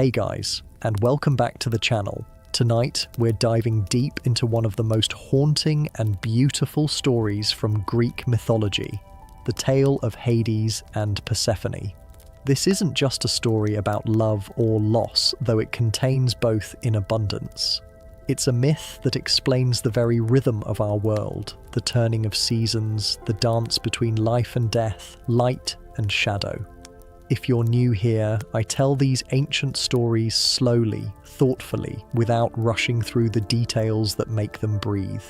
Hey guys, and welcome back to the channel. Tonight, we're diving deep into one of the most haunting and beautiful stories from Greek mythology, the tale of Hades and Persephone. This isn't just a story about love or loss, though it contains both in abundance. It's a myth that explains the very rhythm of our world, the turning of seasons, the dance between life and death, light and shadow. If you're new here, I tell these ancient stories slowly, thoughtfully, without rushing through the details that make them breathe.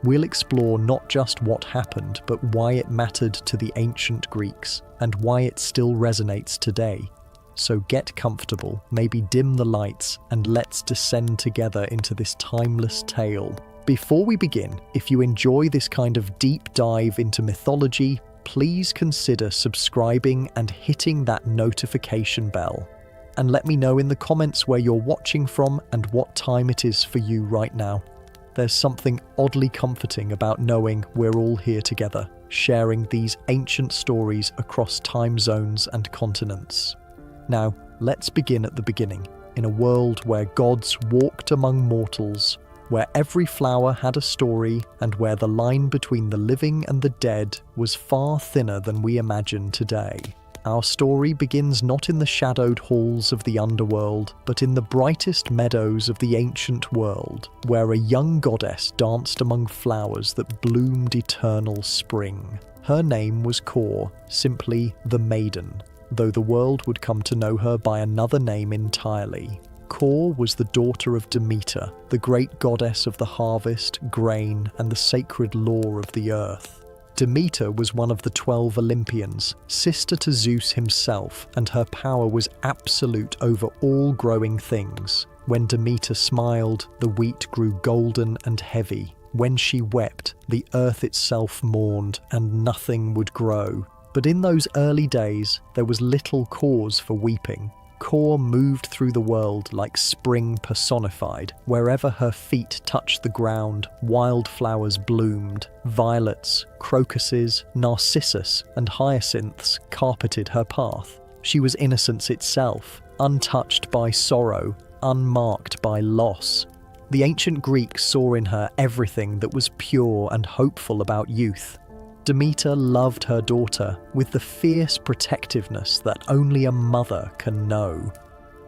We'll explore not just what happened, but why it mattered to the ancient Greeks, and why it still resonates today. So get comfortable, maybe dim the lights, and let's descend together into this timeless tale. Before we begin, if you enjoy this kind of deep dive into mythology, please consider subscribing and hitting that notification bell. And let me know in the comments where you're watching from and what time it is for you right now. There's something oddly comforting about knowing we're all here together, sharing these ancient stories across time zones and continents. Now, let's begin at the beginning, in a world where gods walked among mortals, where every flower had a story, and where the line between the living and the dead was far thinner than we imagine today. Our story begins not in the shadowed halls of the underworld, but in the brightest meadows of the ancient world, where a young goddess danced among flowers that bloomed eternal spring. Her name was Kor, simply the Maiden, though the world would come to know her by another name entirely. Kor was the daughter of Demeter, the great goddess of the harvest, grain, and the sacred law of the earth. Demeter was one of the 12 Olympians, sister to Zeus himself, and her power was absolute over all growing things. When Demeter smiled, the wheat grew golden and heavy. When she wept, the earth itself mourned, and nothing would grow. But in those early days, there was little cause for weeping. Kor moved through the world like spring personified. Wherever her feet touched the ground, wildflowers bloomed. Violets, crocuses, narcissus, and hyacinths carpeted her path. She was innocence itself, untouched by sorrow, unmarked by loss. The ancient Greeks saw in her everything that was pure and hopeful about youth. Demeter loved her daughter with the fierce protectiveness that only a mother can know.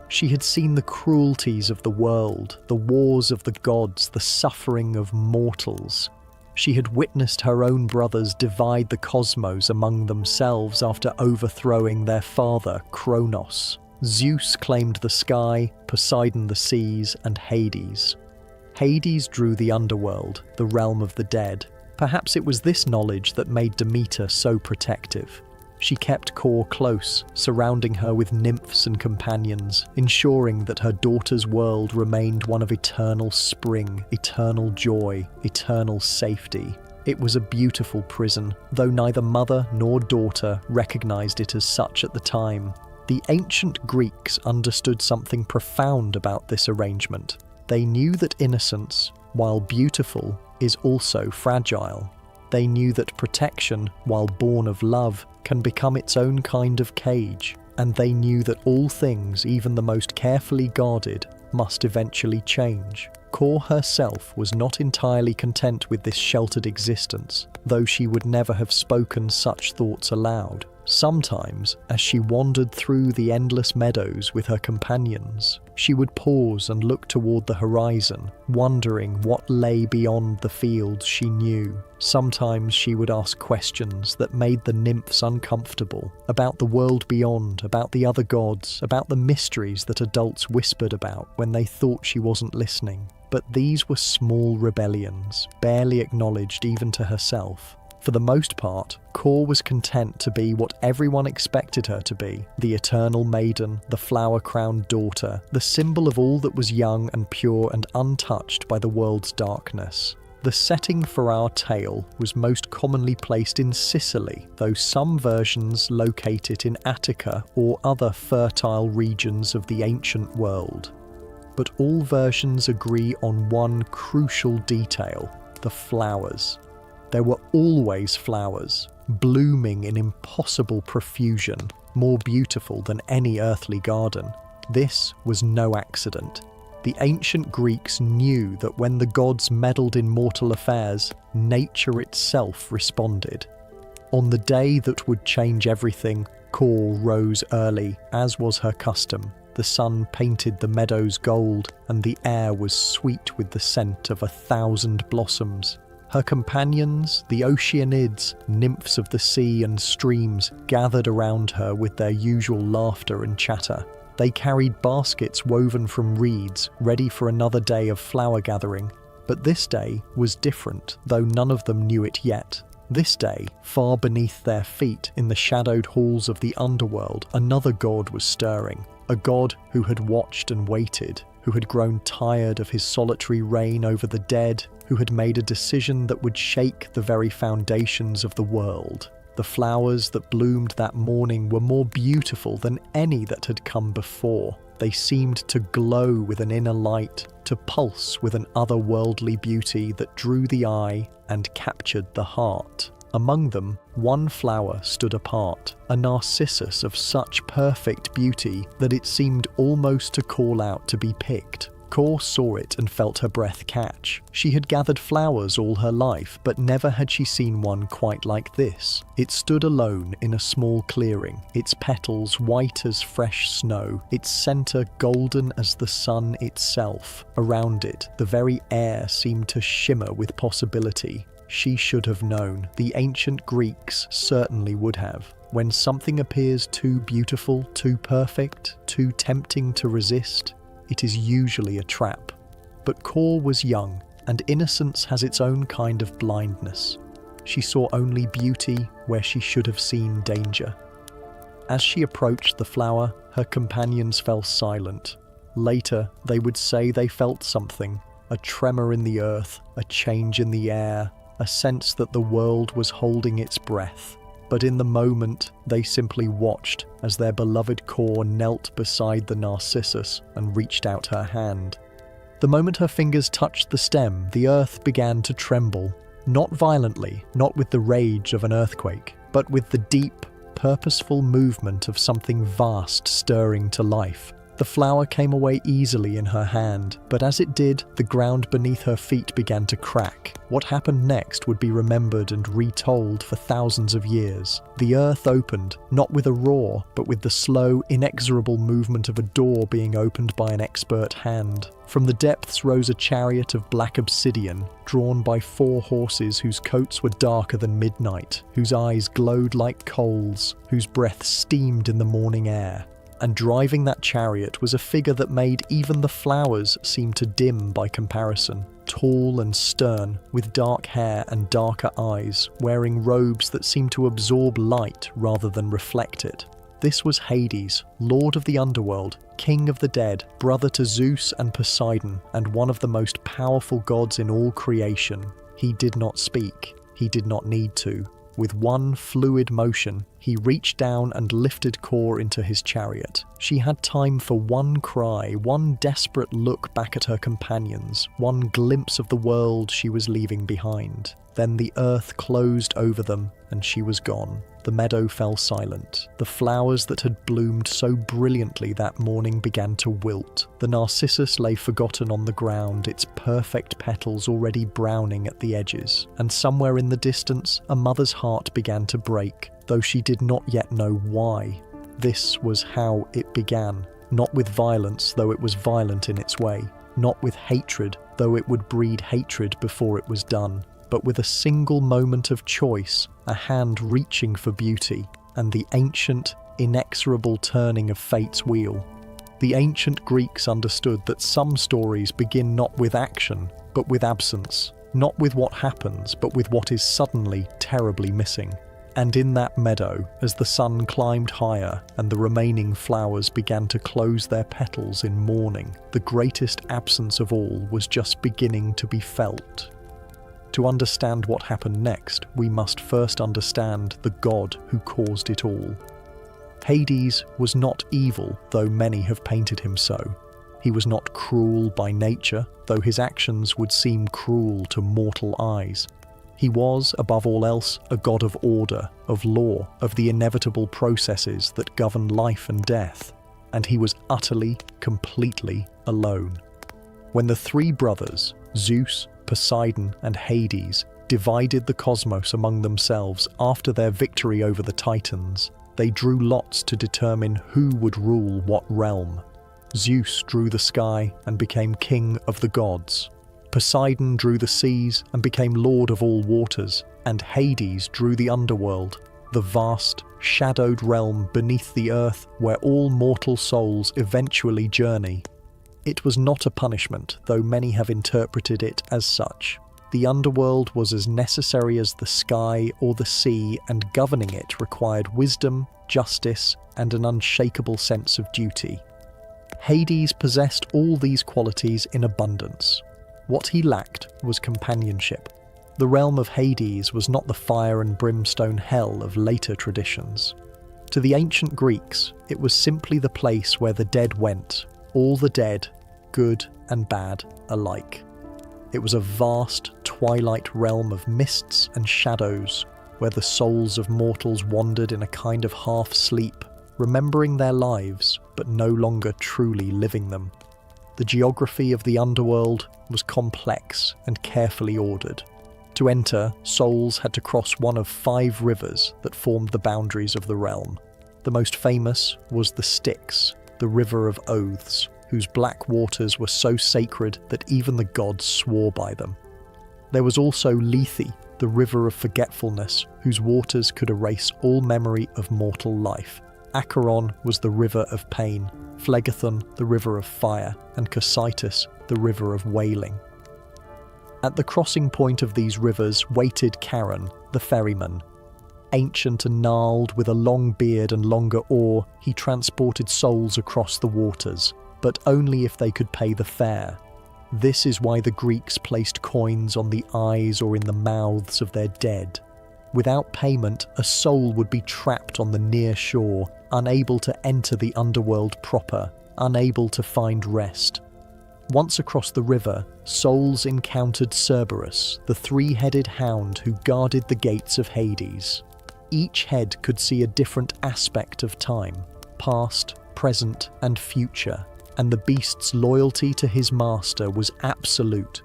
She had seen the cruelties of the world, the wars of the gods, the suffering of mortals. She had witnessed her own brothers divide the cosmos among themselves after overthrowing their father, Kronos. Zeus claimed the sky, Poseidon the seas, and Hades. Hades drew the underworld, the realm of the dead. Perhaps it was this knowledge that made Demeter so protective. She kept Kor close, surrounding her with nymphs and companions, ensuring that her daughter's world remained one of eternal spring, eternal joy, eternal safety. It was a beautiful prison, though neither mother nor daughter recognized it as such at the time. The ancient Greeks understood something profound about this arrangement. They knew that innocence, while beautiful, is also fragile. They knew that protection, while born of love, can become its own kind of cage. And they knew that all things, even the most carefully guarded, must eventually change. Kor herself was not entirely content with this sheltered existence, though she would never have spoken such thoughts aloud. Sometimes, as she wandered through the endless meadows with her companions, she would pause and look toward the horizon, wondering what lay beyond the fields she knew. Sometimes she would ask questions that made the nymphs uncomfortable, about the world beyond, about the other gods, about the mysteries that adults whispered about when they thought she wasn't listening. But these were small rebellions, barely acknowledged even to herself. For the most part, Kor was content to be what everyone expected her to be, the eternal maiden, the flower-crowned daughter, the symbol of all that was young and pure and untouched by the world's darkness. The setting for our tale was most commonly placed in Sicily, though some versions locate it in Attica or other fertile regions of the ancient world. But all versions agree on one crucial detail: the flowers. There were always flowers, blooming in impossible profusion, more beautiful than any earthly garden. This was no accident. The ancient Greeks knew that when the gods meddled in mortal affairs, nature itself responded. On the day that would change everything, Kor rose early, as was her custom. The sun painted the meadows gold, and the air was sweet with the scent of 1,000 blossoms. Her companions, the Oceanids, nymphs of the sea and streams, gathered around her with their usual laughter and chatter. They carried baskets woven from reeds, ready for another day of flower gathering. But this day was different, though none of them knew it yet. This day, far beneath their feet, in the shadowed halls of the Underworld, another god was stirring. A god who had watched and waited, who had grown tired of his solitary reign over the dead, who had made a decision that would shake the very foundations of the world. The flowers that bloomed that morning were more beautiful than any that had come before. They seemed to glow with an inner light, to pulse with an otherworldly beauty that drew the eye and captured the heart. Among them, one flower stood apart, a narcissus of such perfect beauty that it seemed almost to call out to be picked. Kor saw it and felt her breath catch. She had gathered flowers all her life, but never had she seen one quite like this. It stood alone in a small clearing, its petals white as fresh snow, its centre golden as the sun itself. Around it, the very air seemed to shimmer with possibility. She should have known. The ancient Greeks certainly would have. When something appears too beautiful, too perfect, too tempting to resist, it is usually a trap. But Kor was young, and innocence has its own kind of blindness. She saw only beauty where she should have seen danger. As she approached the flower, her companions fell silent. Later, they would say they felt something, a tremor in the earth, a change in the air, a sense that the world was holding its breath. But in the moment, they simply watched as their beloved Kor knelt beside the narcissus and reached out her hand. The moment her fingers touched the stem, the earth began to tremble, not violently, not with the rage of an earthquake, but with the deep, purposeful movement of something vast stirring to life. The flower came away easily in her hand, but as it did, the ground beneath her feet began to crack. What happened next would be remembered and retold for thousands of years. The earth opened, not with a roar, but with the slow, inexorable movement of a door being opened by an expert hand. From the depths rose a chariot of black obsidian, drawn by 4 horses whose coats were darker than midnight, whose eyes glowed like coals, whose breath steamed in the morning air. And driving that chariot was a figure that made even the flowers seem to dim by comparison. Tall and stern, with dark hair and darker eyes, wearing robes that seemed to absorb light rather than reflect it. This was Hades, lord of the underworld, king of the dead, brother to Zeus and Poseidon, and one of the most powerful gods in all creation. He did not speak. He did not need to. With one fluid motion, he reached down and lifted Kor into his chariot. She had time for one cry, one desperate look back at her companions, one glimpse of the world she was leaving behind. Then the earth closed over them, and she was gone. The meadow fell silent. The flowers that had bloomed so brilliantly that morning began to wilt. The narcissus lay forgotten on the ground, its perfect petals already browning at the edges. And somewhere in the distance, a mother's heart began to break, though she did not yet know why. This was how it began. Not with violence, though it was violent in its way. Not with hatred, though it would breed hatred before it was done. But with a single moment of choice, a hand reaching for beauty, and the ancient, inexorable turning of fate's wheel. The ancient Greeks understood that some stories begin not with action, but with absence, not with what happens, but with what is suddenly terribly missing. And in that meadow, as the sun climbed higher and the remaining flowers began to close their petals in mourning, the greatest absence of all was just beginning to be felt. To understand what happened next, we must first understand the god who caused it all. Hades was not evil, though many have painted him so. He was not cruel by nature, though his actions would seem cruel to mortal eyes. He was, above all else, a god of order, of law, of the inevitable processes that govern life and death. and he was utterly, completely alone. When the three brothers, Zeus, Poseidon, and Hades, divided the cosmos among themselves after their victory over the Titans, they drew lots to determine who would rule what realm. Zeus drew the sky and became king of the gods. Poseidon drew the seas and became lord of all waters, and Hades drew the underworld, the vast, shadowed realm beneath the earth where all mortal souls eventually journey. It was not a punishment, though many have interpreted it as such. The underworld was as necessary as the sky or the sea, and governing it required wisdom, justice, and an unshakable sense of duty. Hades possessed all these qualities in abundance. What he lacked was companionship. The realm of Hades was not the fire and brimstone hell of later traditions. To the ancient Greeks, it was simply the place where the dead went, all the dead, good and bad alike. It was a vast, twilight realm of mists and shadows, where the souls of mortals wandered in a kind of half-sleep, remembering their lives, but no longer truly living them. The geography of the underworld was complex and carefully ordered. To enter, souls had to cross one of 5 rivers that formed the boundaries of the realm. The most famous was the Styx, the river of oaths, whose black waters were so sacred that even the gods swore by them. There was also Lethe, the river of forgetfulness, whose waters could erase all memory of mortal life. Acheron was the river of pain, Phlegethon the river of fire, and Cocytus the river of wailing. At the crossing point of these rivers waited Charon, the ferryman. Ancient and gnarled, with a long beard and longer oar, he transported souls across the waters, but only if they could pay the fare. This is why the Greeks placed coins on the eyes or in the mouths of their dead. Without payment, a soul would be trapped on the near shore, unable to enter the underworld proper, unable to find rest. Once across the river, souls encountered Cerberus, the 3-headed hound who guarded the gates of Hades. Each head could see a different aspect of time, past, present, and future, and the beast's loyalty to his master was absolute.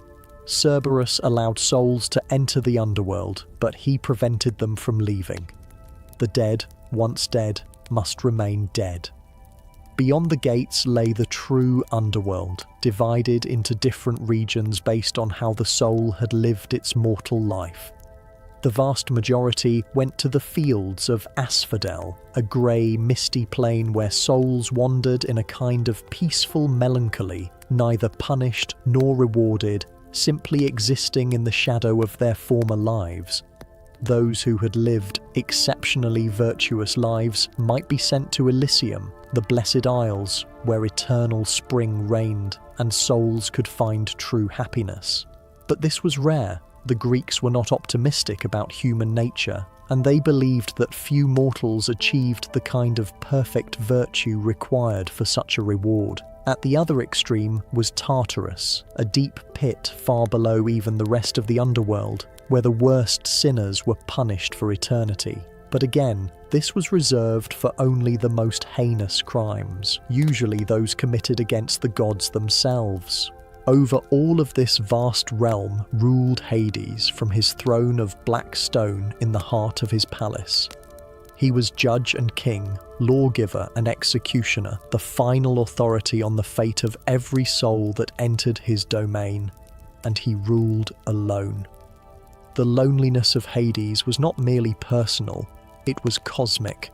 Cerberus allowed souls to enter the underworld, but he prevented them from leaving. The dead, once dead, must remain dead. Beyond the gates lay the true underworld, divided into different regions based on how the soul had lived its mortal life. The vast majority went to the fields of Asphodel, a grey, misty plain where souls wandered in a kind of peaceful melancholy, neither punished nor rewarded, simply existing in the shadow of their former lives. Those who had lived exceptionally virtuous lives might be sent to Elysium, the Blessed Isles, where eternal spring reigned and souls could find true happiness. But this was rare. The Greeks were not optimistic about human nature, and they believed that few mortals achieved the kind of perfect virtue required for such a reward. At the other extreme was Tartarus, a deep pit far below even the rest of the underworld, where the worst sinners were punished for eternity. But again, this was reserved for only the most heinous crimes, usually those committed against the gods themselves. Over all of this vast realm ruled Hades from his throne of black stone in the heart of his palace. He was judge and king, lawgiver and executioner, the final authority on the fate of every soul that entered his domain, and he ruled alone. The loneliness of Hades was not merely personal, it was cosmic.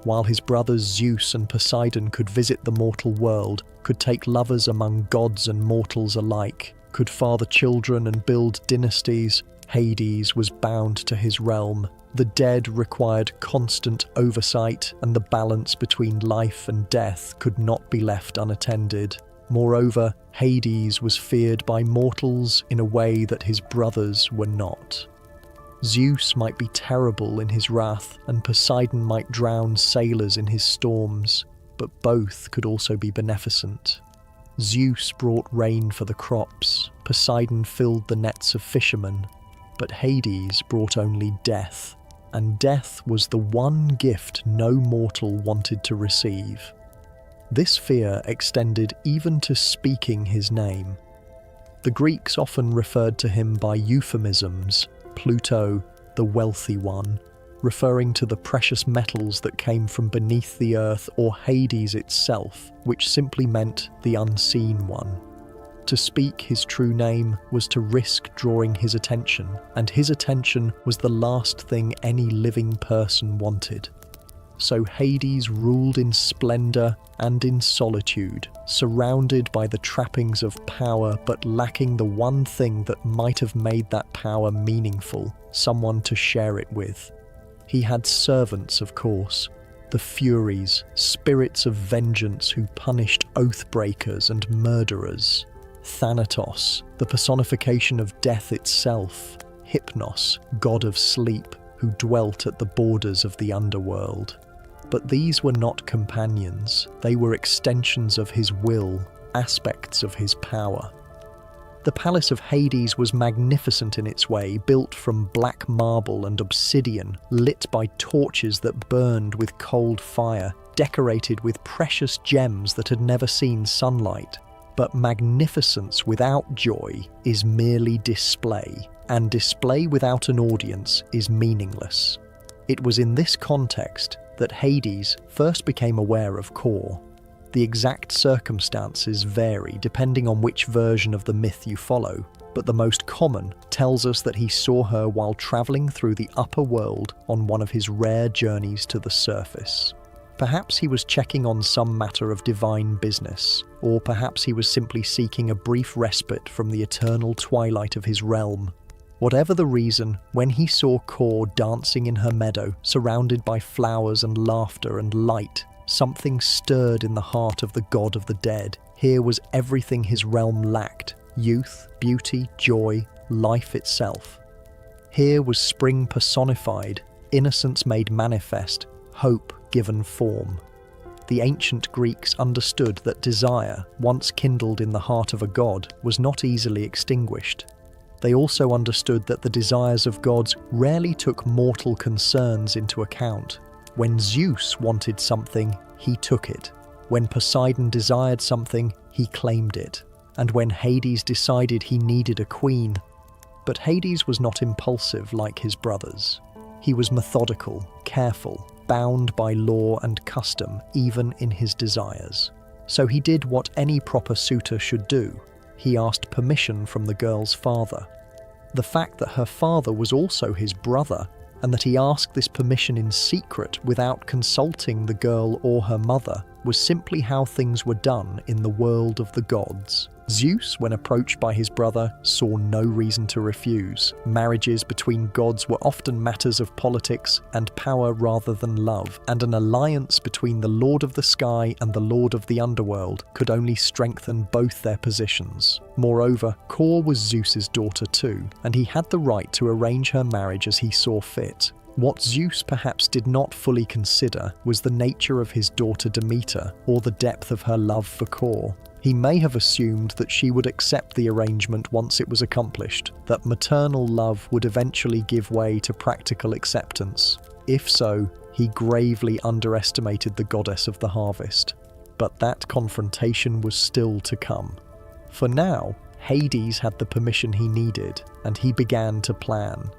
While his brothers Zeus and Poseidon could visit the mortal world, could take lovers among gods and mortals alike, could father children and build dynasties, Hades was bound to his realm. The dead required constant oversight, and the balance between life and death could not be left unattended. Moreover, Hades was feared by mortals in a way that his brothers were not. Zeus might be terrible in his wrath, and Poseidon might drown sailors in his storms, but both could also be beneficent. Zeus brought rain for the crops, Poseidon filled the nets of fishermen, but Hades brought only death, and death was the one gift no mortal wanted to receive. This fear extended even to speaking his name. The Greeks often referred to him by euphemisms, Pluto, the wealthy one, referring to the precious metals that came from beneath the earth, or Hades itself, which simply meant the unseen one. To speak his true name was to risk drawing his attention, and his attention was the last thing any living person wanted. So Hades ruled in splendor and in solitude, surrounded by the trappings of power but lacking the one thing that might have made that power meaningful, someone to share it with. He had servants, of course, the Furies, spirits of vengeance who punished oath-breakers and murderers. Thanatos, the personification of death itself. Hypnos, god of sleep, who dwelt at the borders of the underworld. But these were not companions, they were extensions of his will, aspects of his power. The palace of Hades was magnificent in its way, built from black marble and obsidian, lit by torches that burned with cold fire, decorated with precious gems that had never seen sunlight. But magnificence without joy is merely display, and display without an audience is meaningless. It was in this context that Hades first became aware of Kor. The exact circumstances vary depending on which version of the myth you follow, but the most common tells us that he saw her while travelling through the upper world on one of his rare journeys to the surface. Perhaps he was checking on some matter of divine business, or perhaps he was simply seeking a brief respite from the eternal twilight of his realm. Whatever the reason, when he saw Kor dancing in her meadow, surrounded by flowers and laughter and light, something stirred in the heart of the god of the dead. Here was everything his realm lacked: youth, beauty, joy, life itself. Here was spring personified, innocence made manifest, hope given form. The ancient Greeks understood that desire, once kindled in the heart of a god, was not easily extinguished. They also understood that the desires of gods rarely took mortal concerns into account. When Zeus wanted something, he took it. When Poseidon desired something, he claimed it. And when Hades decided he needed a queen. But Hades was not impulsive like his brothers. He was methodical, careful, bound by law and custom, even in his desires. So he did what any proper suitor should do. He asked permission from the girl's father. The fact that her father was also his brother, and that he asked this permission in secret without consulting the girl or her mother, was simply how things were done in the world of the gods. Zeus, when approached by his brother, saw no reason to refuse. Marriages between gods were often matters of politics and power rather than love, and an alliance between the Lord of the Sky and the Lord of the Underworld could only strengthen both their positions. Moreover, Kor was Zeus's daughter too, and he had the right to arrange her marriage as he saw fit. What Zeus perhaps did not fully consider was the nature of his daughter Demeter, or the depth of her love for Kor. He may have assumed that she would accept the arrangement once it was accomplished, that maternal love would eventually give way to practical acceptance. If so, he gravely underestimated the goddess of the harvest. But that confrontation was still to come. For now, Hades had the permission he needed, and he began to plan.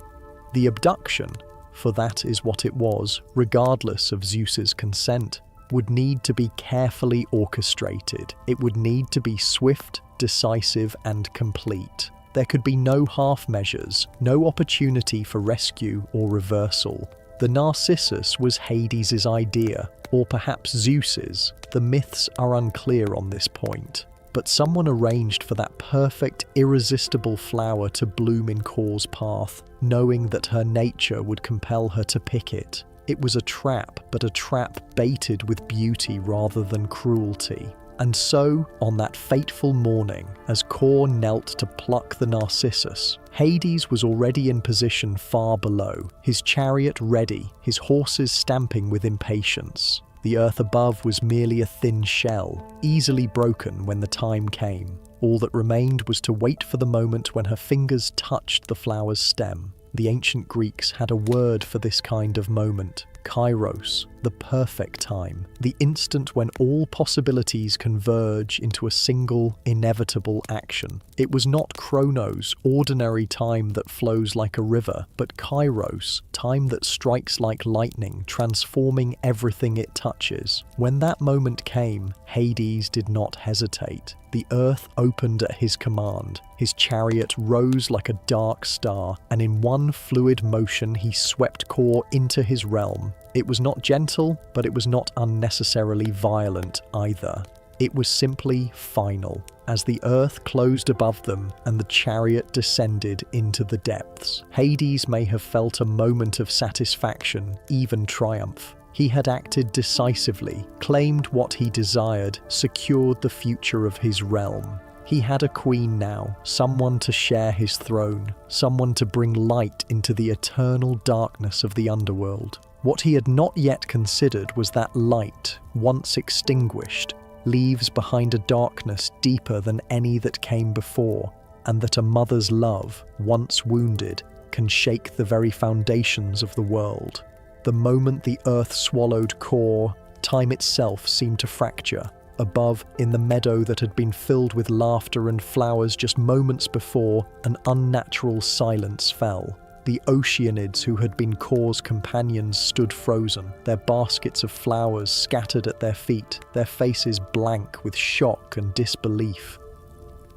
The abduction, for that is what it was, regardless of Zeus's consent, would need to be carefully orchestrated. It would need to be swift, decisive, and complete. There could be no half measures, no opportunity for rescue or reversal. The Narcissus was Hades's idea, or perhaps Zeus's. The myths are unclear on this point. But someone arranged for that perfect, irresistible flower to bloom in Kor's path, knowing that her nature would compel her to pick it. It was a trap, but a trap baited with beauty rather than cruelty. And so, on that fateful morning, as Kor knelt to pluck the Narcissus, Hades was already in position far below, his chariot ready, his horses stamping with impatience. The earth above was merely a thin shell, easily broken when the time came. All that remained was to wait for the moment when her fingers touched the flower's stem. The ancient Greeks had a word for this kind of moment, kairos, the perfect time, the instant when all possibilities converge into a single, inevitable action. It was not Chronos, ordinary time that flows like a river, but Kairos, time that strikes like lightning, transforming everything it touches. When that moment came, Hades did not hesitate. The earth opened at his command. His chariot rose like a dark star, and in one fluid motion he swept Kor into his realm. It was not gentle, but it was not unnecessarily violent either. It was simply final, as the earth closed above them and the chariot descended into the depths. Hades may have felt a moment of satisfaction, even triumph. He had acted decisively, claimed what he desired, secured the future of his realm. He had a queen now, someone to share his throne, someone to bring light into the eternal darkness of the underworld. What he had not yet considered was that light, once extinguished, leaves behind a darkness deeper than any that came before, and that a mother's love, once wounded, can shake the very foundations of the world. The moment the earth swallowed Kor, time itself seemed to fracture. Above, in the meadow that had been filled with laughter and flowers just moments before, an unnatural silence fell. The Oceanids who had been Kor's companions stood frozen, their baskets of flowers scattered at their feet, their faces blank with shock and disbelief.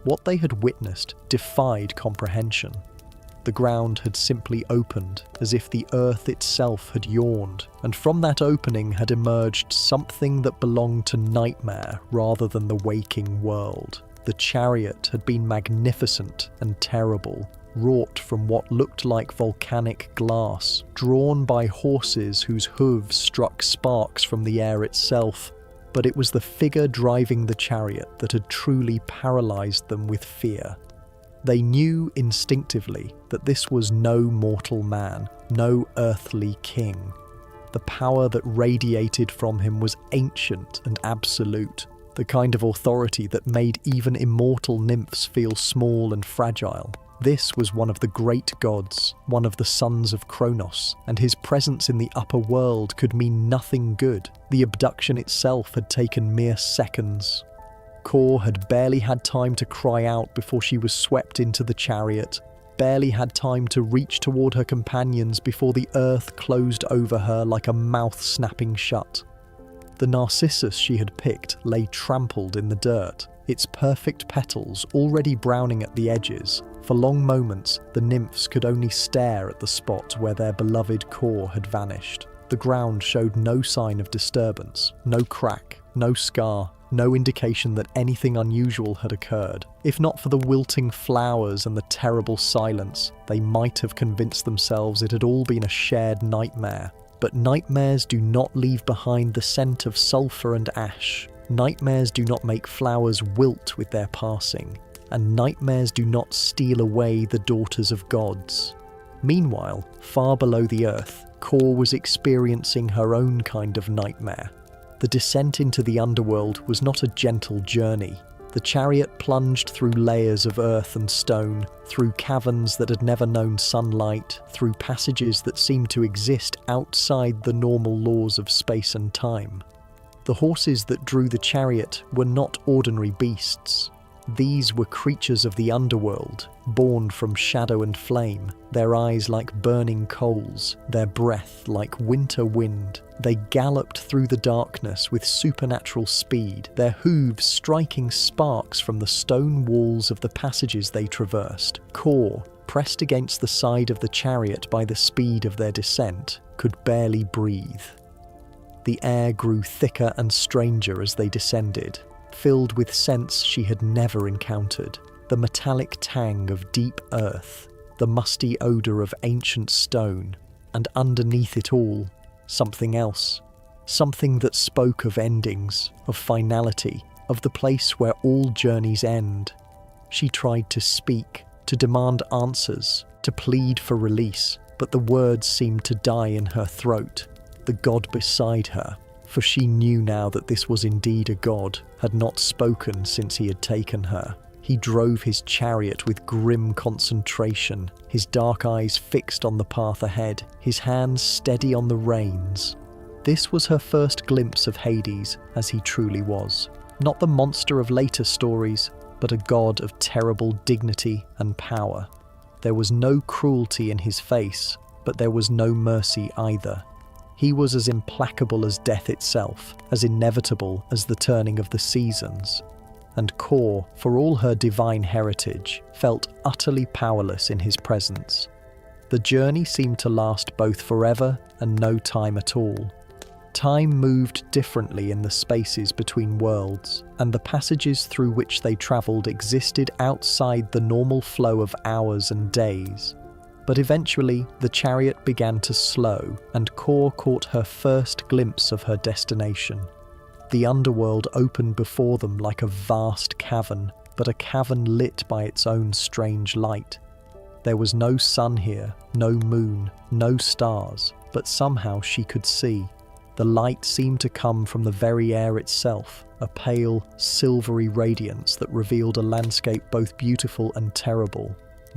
What they had witnessed defied comprehension. The ground had simply opened, as if the earth itself had yawned, and from that opening had emerged something that belonged to nightmare rather than the waking world. The chariot had been magnificent and terrible, wrought from what looked like volcanic glass, drawn by horses whose hooves struck sparks from the air itself. But it was the figure driving the chariot that had truly paralyzed them with fear. They knew instinctively that this was no mortal man, no earthly king. The power that radiated from him was ancient and absolute, the kind of authority that made even immortal nymphs feel small and fragile. This was one of the great gods, one of the sons of Kronos, and his presence in the upper world could mean nothing good. The abduction itself had taken mere seconds. Kor had barely had time to cry out before she was swept into the chariot, barely had time to reach toward her companions before the earth closed over her like a mouth snapping shut. The narcissus she had picked lay trampled in the dirt, its perfect petals already browning at the edges. For long moments, the nymphs could only stare at the spot where their beloved Kor had vanished. The ground showed no sign of disturbance, no crack, no scar, no indication that anything unusual had occurred. If not for the wilting flowers and the terrible silence, they might have convinced themselves it had all been a shared nightmare. But nightmares do not leave behind the scent of sulphur and ash. Nightmares do not make flowers wilt with their passing. And nightmares do not steal away the daughters of gods. Meanwhile, far below the earth, Kor was experiencing her own kind of nightmare. The descent into the underworld was not a gentle journey. The chariot plunged through layers of earth and stone, through caverns that had never known sunlight, through passages that seemed to exist outside the normal laws of space and time. The horses that drew the chariot were not ordinary beasts. These were creatures of the underworld, born from shadow and flame, their eyes like burning coals, their breath like winter wind. They galloped through the darkness with supernatural speed, their hooves striking sparks from the stone walls of the passages they traversed. Kor, pressed against the side of the chariot by the speed of their descent, could barely breathe. The air grew thicker and stranger as they descended, filled with scents she had never encountered. The metallic tang of deep earth, the musty odour of ancient stone, and underneath it all, something else. Something that spoke of endings, of finality, of the place where all journeys end. She tried to speak, to demand answers, to plead for release, but the words seemed to die in her throat. The god beside her, for she knew now that this was indeed a god, had not spoken since he had taken her. He drove his chariot with grim concentration, his dark eyes fixed on the path ahead, his hands steady on the reins. This was her first glimpse of Hades as he truly was. Not the monster of later stories, but a god of terrible dignity and power. There was no cruelty in his face, but there was no mercy either. He was as implacable as death itself, as inevitable as the turning of the seasons. And Kor, for all her divine heritage, felt utterly powerless in his presence. The journey seemed to last both forever and no time at all. Time moved differently in the spaces between worlds, and the passages through which they travelled existed outside the normal flow of hours and days. But eventually, the chariot began to slow, and Kor caught her first glimpse of her destination. The underworld opened before them like a vast cavern, but a cavern lit by its own strange light. There was no sun here, no moon, no stars, but somehow she could see. The light seemed to come from the very air itself, a pale, silvery radiance that revealed a landscape both beautiful and terrible.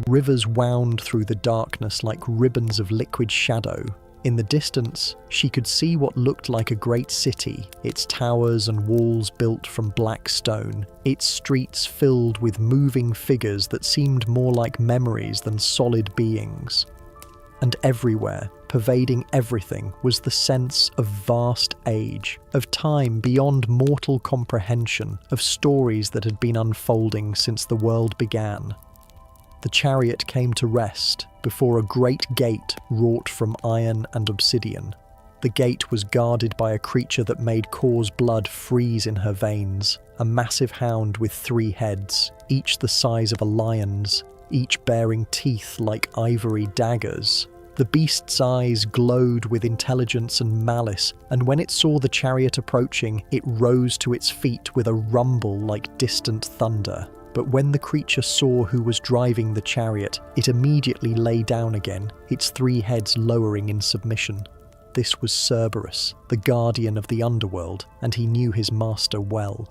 Rivers wound through the darkness like ribbons of liquid shadow. In the distance, she could see what looked like a great city, its towers and walls built from black stone, its streets filled with moving figures that seemed more like memories than solid beings. And everywhere, pervading everything, was the sense of vast age, of time beyond mortal comprehension, of stories that had been unfolding since the world began. The chariot came to rest before a great gate wrought from iron and obsidian. The gate was guarded by a creature that made Kor's blood freeze in her veins, a massive hound with 3 heads, each the size of a lion's, each bearing teeth like ivory daggers. The beast's eyes glowed with intelligence and malice, and when it saw the chariot approaching, it rose to its feet with a rumble like distant thunder. But when the creature saw who was driving the chariot, it immediately lay down again, its 3 heads lowering in submission. This was Cerberus, the guardian of the underworld, and he knew his master well.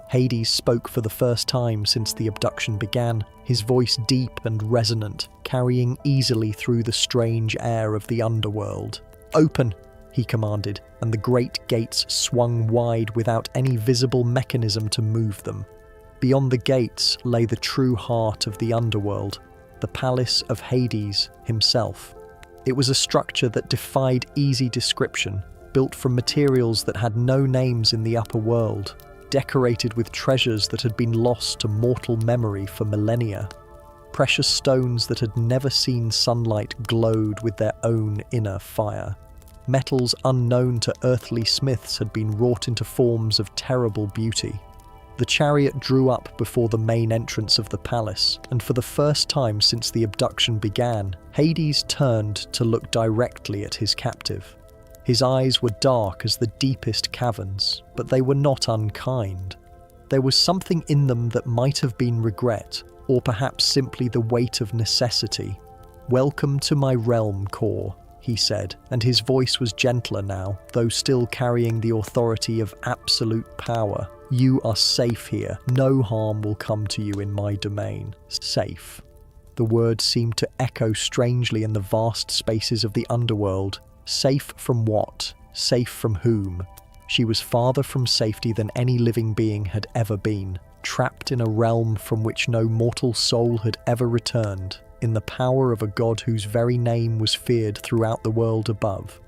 Hades spoke for the first time since the abduction began, his voice deep and resonant, carrying easily through the strange air of the underworld. "Open!" he commanded, and the great gates swung wide without any visible mechanism to move them. Beyond the gates lay the true heart of the underworld, the palace of Hades himself. It was a structure that defied easy description, built from materials that had no names in the upper world, decorated with treasures that had been lost to mortal memory for millennia. Precious stones that had never seen sunlight glowed with their own inner fire. Metals unknown to earthly smiths had been wrought into forms of terrible beauty. The chariot drew up before the main entrance of the palace, and for the first time since the abduction began, Hades turned to look directly at his captive. His eyes were dark as the deepest caverns, but they were not unkind. There was something in them that might have been regret, or perhaps simply the weight of necessity. "Welcome to my realm, Kor," he said, and his voice was gentler now, though still carrying the authority of absolute power. "You are safe here. No harm will come to you in my domain." Safe. The word seemed to echo strangely in the vast spaces of the underworld. Safe from what? Safe from whom? She was farther from safety than any living being had ever been, trapped in a realm from which no mortal soul had ever returned, in the power of a god whose very name was feared throughout the world above.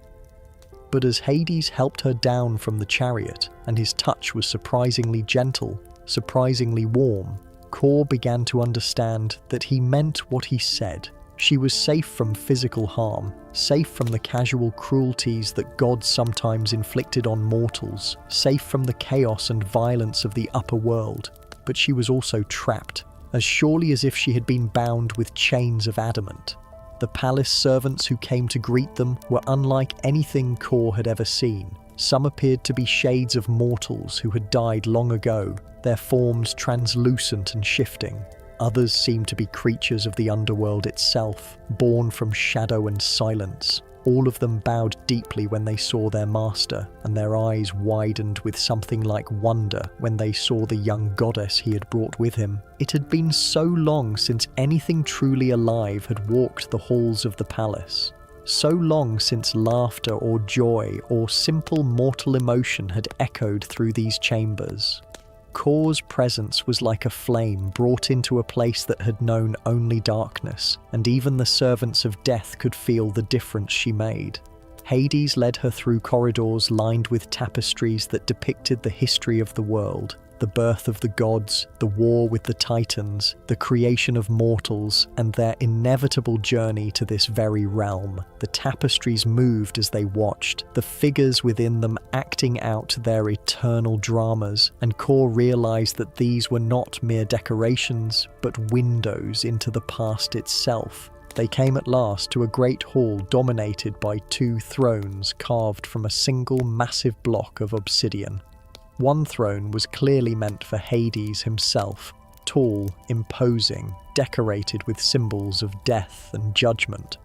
But as Hades helped her down from the chariot, and his touch was surprisingly gentle, surprisingly warm, Kor began to understand that he meant what he said. She was safe from physical harm, safe from the casual cruelties that gods sometimes inflicted on mortals, safe from the chaos and violence of the upper world, but she was also trapped, as surely as if she had been bound with chains of adamant. The palace servants who came to greet them were unlike anything Kor had ever seen. Some appeared to be shades of mortals who had died long ago, their forms translucent and shifting. Others seemed to be creatures of the underworld itself, born from shadow and silence. All of them bowed deeply when they saw their master, and their eyes widened with something like wonder when they saw the young goddess he had brought with him. It had been so long since anything truly alive had walked the halls of the palace. so long since laughter or joy or simple mortal emotion had echoed through these chambers. Kor's presence was like a flame brought into a place that had known only darkness, and even the servants of death could feel the difference she made. Hades led her through corridors lined with tapestries that depicted the history of the world, the birth of the gods, the war with the titans, the creation of mortals, and their inevitable journey to this very realm. The tapestries moved as they watched, the figures within them acting out their eternal dramas, and Kor realized that these were not mere decorations, but windows into the past itself. They came at last to a great hall dominated by 2 thrones carved from a single massive block of obsidian. One throne was clearly meant for Hades himself, tall, imposing, decorated with symbols of death and judgment.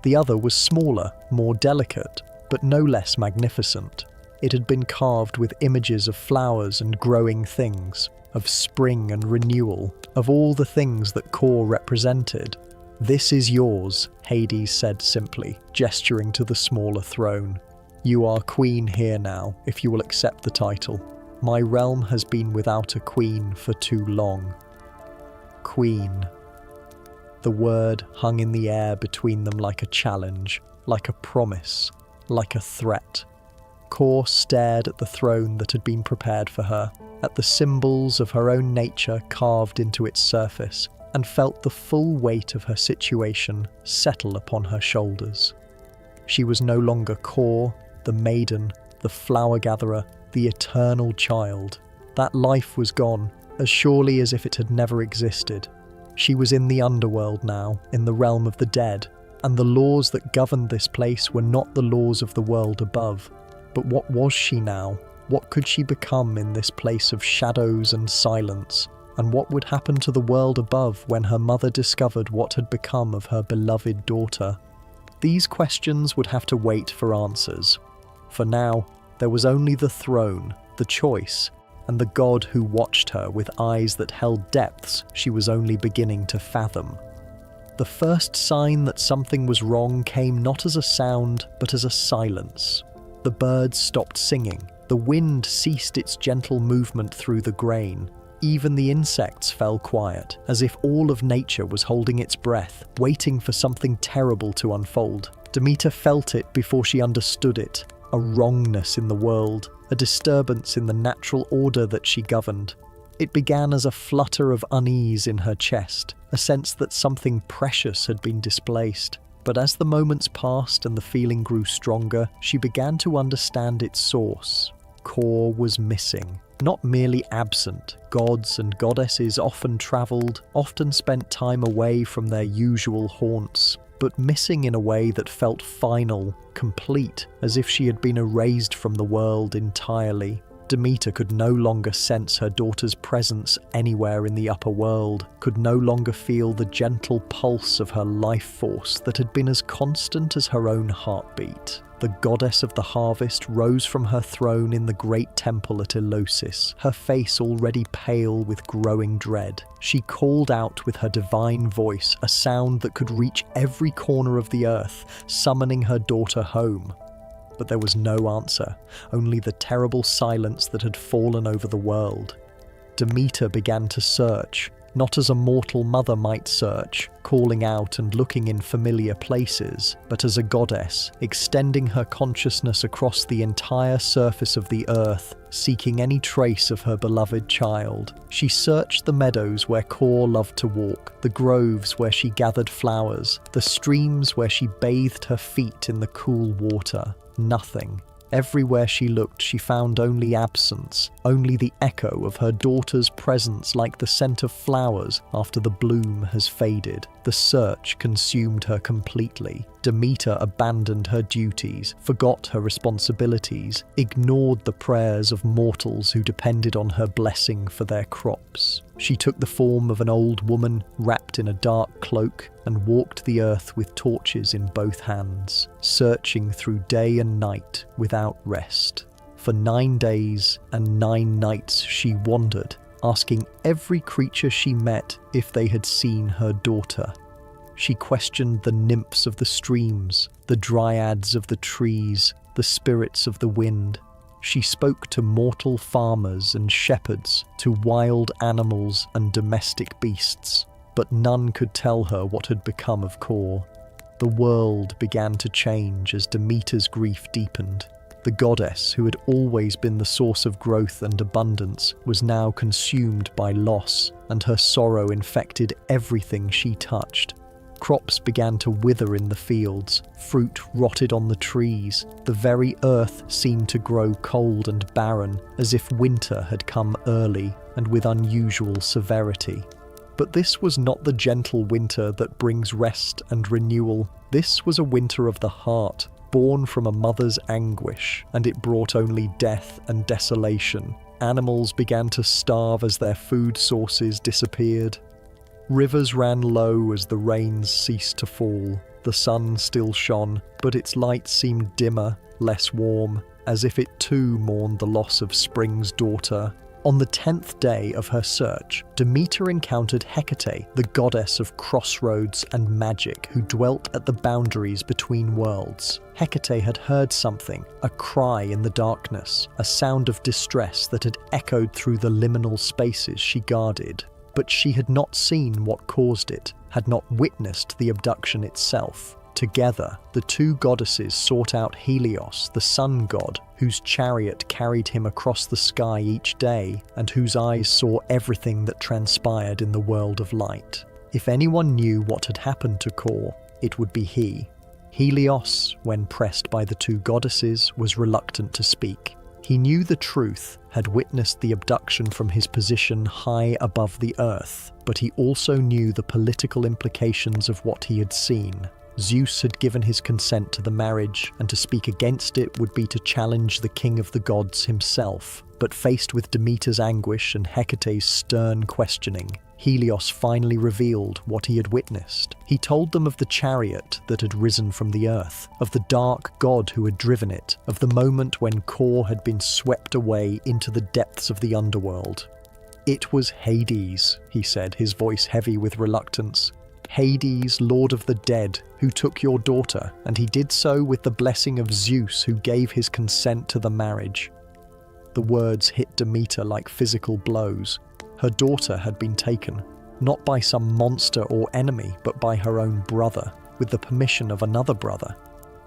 The other was smaller, more delicate, but no less magnificent. It had been carved with images of flowers and growing things, of spring and renewal, of all the things that Kor represented. "This is yours," Hades said simply, gesturing to the smaller throne. "You are queen here now, if you will accept the title. My realm has been without a queen for too long." Queen. The word hung in the air between them like a challenge, like a promise, like a threat. Kor stared at the throne that had been prepared for her, at the symbols of her own nature carved into its surface, and felt the full weight of her situation settle upon her shoulders. She was no longer Kor, the maiden, the flower gatherer, the eternal child. That life was gone, as surely as if it had never existed. She was in the underworld now, in the realm of the dead, and the laws that governed this place were not the laws of the world above. But what was she now? What could she become in this place of shadows and silence? And what would happen to the world above when her mother discovered what had become of her beloved daughter? These questions would have to wait for answers. For now, there was only the throne, the choice, and the god who watched her with eyes that held depths she was only beginning to fathom. The first sign that something was wrong came not as a sound, but as a silence. The birds stopped singing, the wind ceased its gentle movement through the grain. Even the insects fell quiet, as if all of nature was holding its breath, waiting for something terrible to unfold. Demeter felt it before she understood it. A wrongness in the world, a disturbance in the natural order that she governed. It began as a flutter of unease in her chest, a sense that something precious had been displaced. But as the moments passed and the feeling grew stronger, she began to understand its source. Kor was missing. Not merely absent. Gods and goddesses often travelled, often spent time away from their usual haunts, but missing in a way that felt final, complete, as if she had been erased from the world entirely. Demeter could no longer sense her daughter's presence anywhere in the upper world, could no longer feel the gentle pulse of her life force that had been as constant as her own heartbeat. The goddess of the harvest rose from her throne in the great temple at Eleusis, her face already pale with growing dread. She called out with her divine voice, a sound that could reach every corner of the earth, summoning her daughter home. But there was no answer, only the terrible silence that had fallen over the world. Demeter began to search, not as a mortal mother might search, calling out and looking in familiar places, but as a goddess, extending her consciousness across the entire surface of the earth, seeking any trace of her beloved child. She searched the meadows where Kor loved to walk, the groves where she gathered flowers, the streams where she bathed her feet in the cool water. Nothing. Everywhere she looked, she found only absence, only the echo of her daughter's presence like the scent of flowers after the bloom has faded. The search consumed her completely. Demeter abandoned her duties, forgot her responsibilities, ignored the prayers of mortals who depended on her blessing for their crops. She took the form of an old woman wrapped in a dark cloak and walked the earth with torches in both hands, searching through day and night without rest. For 9 days and 9 nights she wandered, asking every creature she met if they had seen her daughter. She questioned the nymphs of the streams, the dryads of the trees, the spirits of the wind. She spoke to mortal farmers and shepherds, to wild animals and domestic beasts, but none could tell her what had become of Kor. The world began to change as Demeter's grief deepened. The goddess, who had always been the source of growth and abundance, was now consumed by loss, and her sorrow infected everything she touched. Crops began to wither in the fields, fruit rotted on the trees, the very earth seemed to grow cold and barren, as if winter had come early and with unusual severity. But this was not the gentle winter that brings rest and renewal. This was a winter of the heart, born from a mother's anguish, and it brought only death and desolation. Animals began to starve as their food sources disappeared. Rivers ran low as the rains ceased to fall. The sun still shone, but its light seemed dimmer, less warm, as if it too mourned the loss of spring's daughter. On the 10th day of her search, Demeter encountered Hecate, the goddess of crossroads and magic who dwelt at the boundaries between worlds. Hecate had heard something, a cry in the darkness, a sound of distress that had echoed through the liminal spaces she guarded. But she had not seen what caused it, had not witnessed the abduction itself. Together, the two goddesses sought out Helios, the sun god, whose chariot carried him across the sky each day, and whose eyes saw everything that transpired in the world of light. If anyone knew what had happened to Kor, it would be he. Helios, when pressed by the two goddesses, was reluctant to speak. He knew the truth, had witnessed the abduction from his position high above the earth, but he also knew the political implications of what he had seen. Zeus had given his consent to the marriage, and to speak against it would be to challenge the king of the gods himself. But faced with Demeter's anguish and Hecate's stern questioning, Helios finally revealed what he had witnessed. He told them of the chariot that had risen from the earth, of the dark god who had driven it, of the moment when Kor had been swept away into the depths of the underworld. "It was Hades," he said, his voice heavy with reluctance. "Hades, lord of the dead, who took your daughter, and he did so with the blessing of Zeus, who gave his consent to the marriage." The words hit Demeter like physical blows. Her daughter had been taken, not by some monster or enemy, but by her own brother, with the permission of another brother.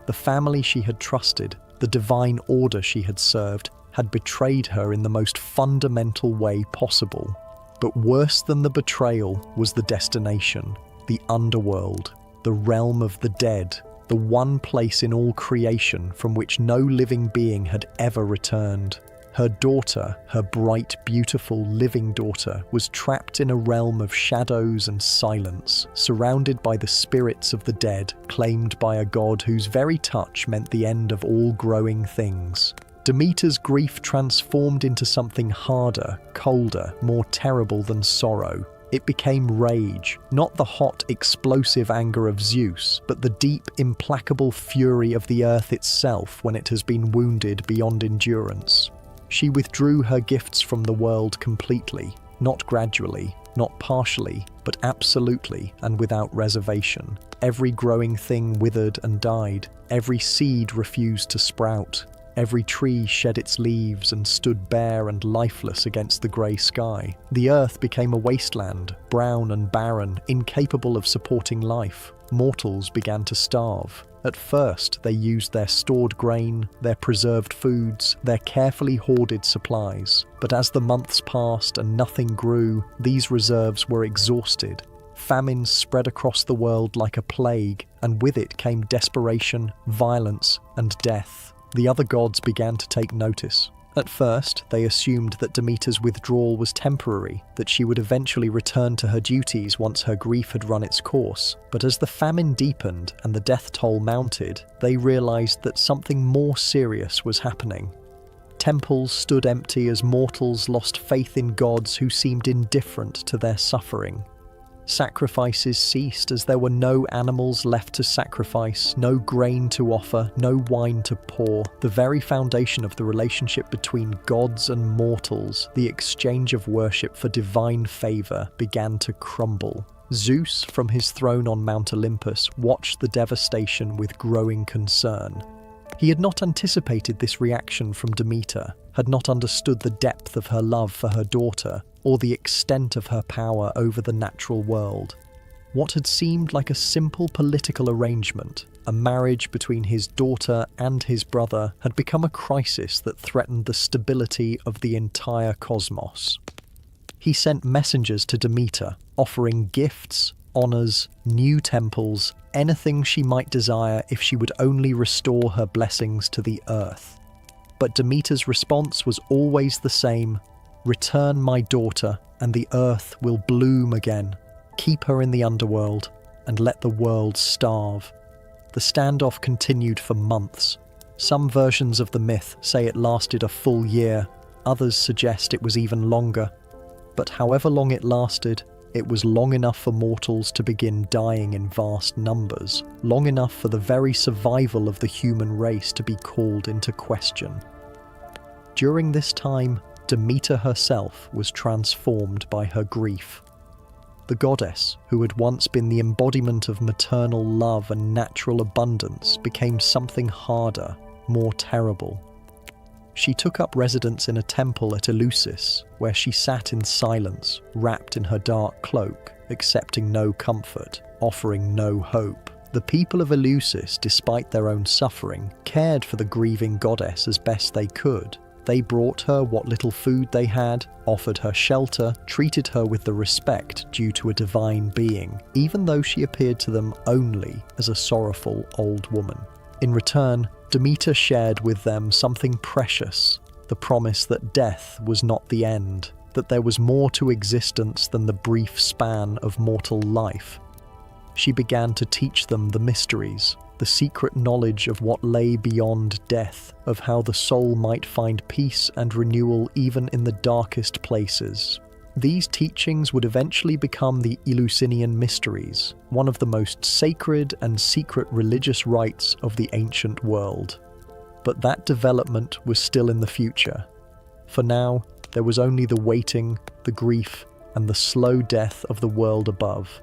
The family she had trusted, the divine order she had served, had betrayed her in the most fundamental way possible. But worse than the betrayal was the destination. The underworld, the realm of the dead, the one place in all creation from which no living being had ever returned. Her daughter, her bright, beautiful, living daughter, was trapped in a realm of shadows and silence, surrounded by the spirits of the dead, claimed by a god whose very touch meant the end of all growing things. Demeter's grief transformed into something harder, colder, more terrible than sorrow. It became rage, not the hot, explosive anger of Zeus, but the deep, implacable fury of the earth itself when it has been wounded beyond endurance. She withdrew her gifts from the world completely, not gradually, not partially, but absolutely and without reservation. Every growing thing withered and died. Every seed refused to sprout. Every tree shed its leaves and stood bare and lifeless against the grey sky. The earth became a wasteland, brown and barren, incapable of supporting life. Mortals began to starve. At first, they used their stored grain, their preserved foods, their carefully hoarded supplies. But as the months passed and nothing grew, these reserves were exhausted. Famine spread across the world like a plague, and with it came desperation, violence, and death. The other gods began to take notice. At first, they assumed that Demeter's withdrawal was temporary, that she would eventually return to her duties once her grief had run its course. But as the famine deepened and the death toll mounted, they realized that something more serious was happening. Temples stood empty as mortals lost faith in gods who seemed indifferent to their suffering. Sacrifices ceased as there were no animals left to sacrifice, no grain to offer, no wine to pour. The very foundation of the relationship between gods and mortals, the exchange of worship for divine favor, began to crumble. Zeus, from his throne on Mount Olympus, watched the devastation with growing concern. He had not anticipated this reaction from Demeter, had not understood the depth of her love for her daughter, or the extent of her power over the natural world. What had seemed like a simple political arrangement, a marriage between his daughter and his brother, had become a crisis that threatened the stability of the entire cosmos. He sent messengers to Demeter, offering gifts, honors, new temples, anything she might desire if she would only restore her blessings to the earth. But Demeter's response was always the same: "Return my daughter, and the earth will bloom again. Keep her in the underworld, and let the world starve." The standoff continued for months. Some versions of the myth say it lasted a full year, others suggest it was even longer. But however long it lasted, it was long enough for mortals to begin dying in vast numbers, long enough for the very survival of the human race to be called into question. During this time, Demeter herself was transformed by her grief. The goddess, who had once been the embodiment of maternal love and natural abundance, became something harder, more terrible. She took up residence in a temple at Eleusis, where she sat in silence, wrapped in her dark cloak, accepting no comfort, offering no hope. The people of Eleusis, despite their own suffering, cared for the grieving goddess as best they could. They brought her what little food they had, offered her shelter, treated her with the respect due to a divine being, even though she appeared to them only as a sorrowful old woman. In return, Demeter shared with them something precious, the promise that death was not the end, that there was more to existence than the brief span of mortal life. She began to teach them the mysteries, the secret knowledge of what lay beyond death, of how the soul might find peace and renewal even in the darkest places. These teachings would eventually become the Eleusinian Mysteries, one of the most sacred and secret religious rites of the ancient world. But that development was still in the future. For now, there was only the waiting, the grief, and the slow death of the world above.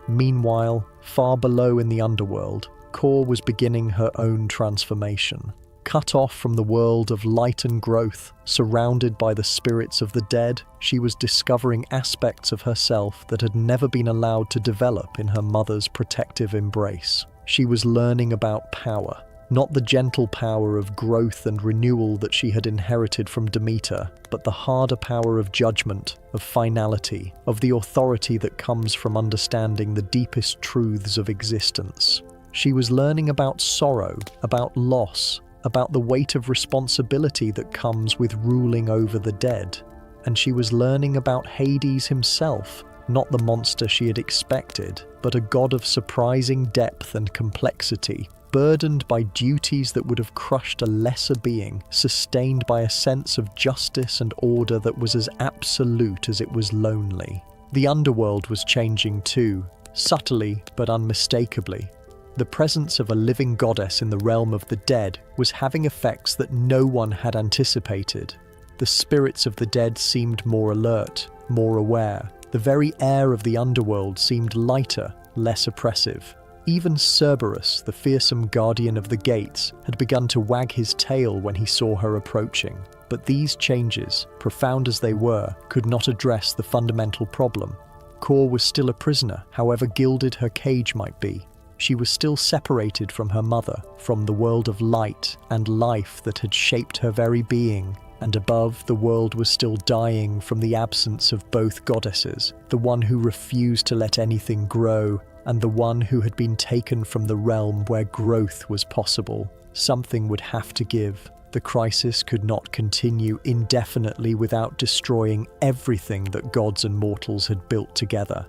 Meanwhile, far below in the underworld, Kor was beginning her own transformation. Cut off from the world of light and growth, surrounded by the spirits of the dead, she was discovering aspects of herself that had never been allowed to develop in her mother's protective embrace. She was learning about power, not the gentle power of growth and renewal that she had inherited from Demeter, but the harder power of judgment, of finality, of the authority that comes from understanding the deepest truths of existence. She was learning about sorrow, about loss, about the weight of responsibility that comes with ruling over the dead. And she was learning about Hades himself, not the monster she had expected, but a god of surprising depth and complexity, burdened by duties that would have crushed a lesser being, sustained by a sense of justice and order that was as absolute as it was lonely. The underworld was changing too, subtly but unmistakably. The presence of a living goddess in the realm of the dead was having effects that no one had anticipated. The spirits of the dead seemed more alert, more aware. The very air of the underworld seemed lighter, less oppressive. Even Cerberus, the fearsome guardian of the gates, had begun to wag his tail when he saw her approaching. But these changes, profound as they were, could not address the fundamental problem. Kor was still a prisoner, however gilded her cage might be. She was still separated from her mother, from the world of light and life that had shaped her very being, and above, the world was still dying from the absence of both goddesses, the one who refused to let anything grow, and the one who had been taken from the realm where growth was possible. Something would have to give. The crisis could not continue indefinitely without destroying everything that gods and mortals had built together.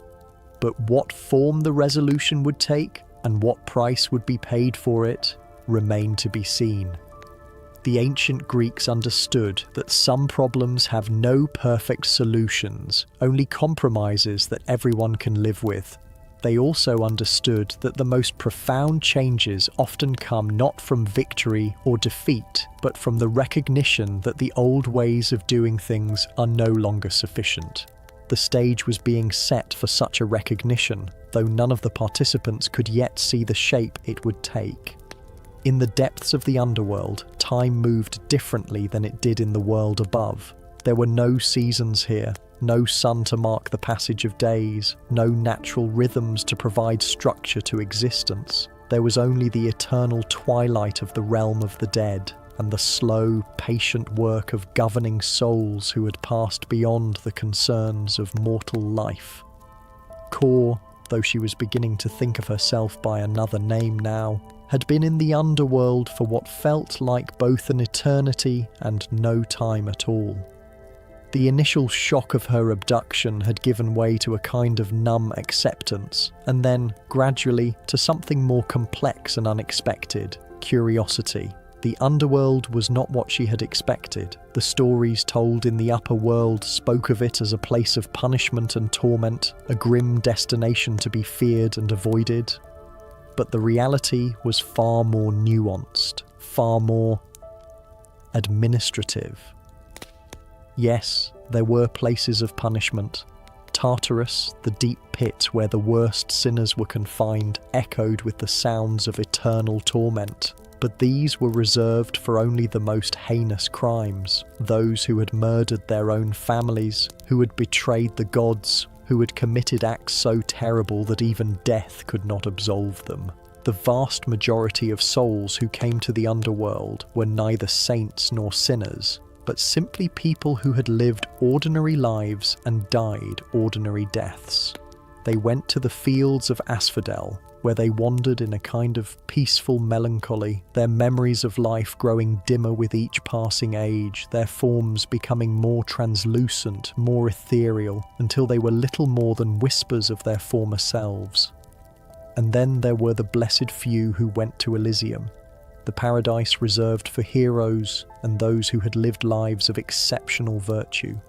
But what form the resolution would take, and what price would be paid for it, remained to be seen. The ancient Greeks understood that some problems have no perfect solutions, only compromises that everyone can live with. They also understood that the most profound changes often come not from victory or defeat, but from the recognition that the old ways of doing things are no longer sufficient. The stage was being set for such a recognition, though none of the participants could yet see the shape it would take. In the depths of the underworld, time moved differently than it did in the world above. There were no seasons here, no sun to mark the passage of days, no natural rhythms to provide structure to existence. There was only the eternal twilight of the realm of the dead, and the slow, patient work of governing souls who had passed beyond the concerns of mortal life. Kor, though she was beginning to think of herself by another name now, had been in the underworld for what felt like both an eternity and no time at all. The initial shock of her abduction had given way to a kind of numb acceptance, and then, gradually, to something more complex and unexpected: curiosity. The underworld was not what she had expected. The stories told in the upper world spoke of it as a place of punishment and torment, a grim destination to be feared and avoided. But the reality was far more nuanced, far more administrative. Yes, there were places of punishment. Tartarus, the deep pit where the worst sinners were confined, echoed with the sounds of eternal torment. But these were reserved for only the most heinous crimes, those who had murdered their own families, who had betrayed the gods, who had committed acts so terrible that even death could not absolve them. The vast majority of souls who came to the underworld were neither saints nor sinners, but simply people who had lived ordinary lives and died ordinary deaths. They went to the fields of asphodel, where they wandered in a kind of peaceful melancholy, their memories of life growing dimmer with each passing age, their forms becoming more translucent, more ethereal, until they were little more than whispers of their former selves. And then there were the blessed few who went to Elysium, the paradise reserved for heroes and those who had lived lives of exceptional virtue.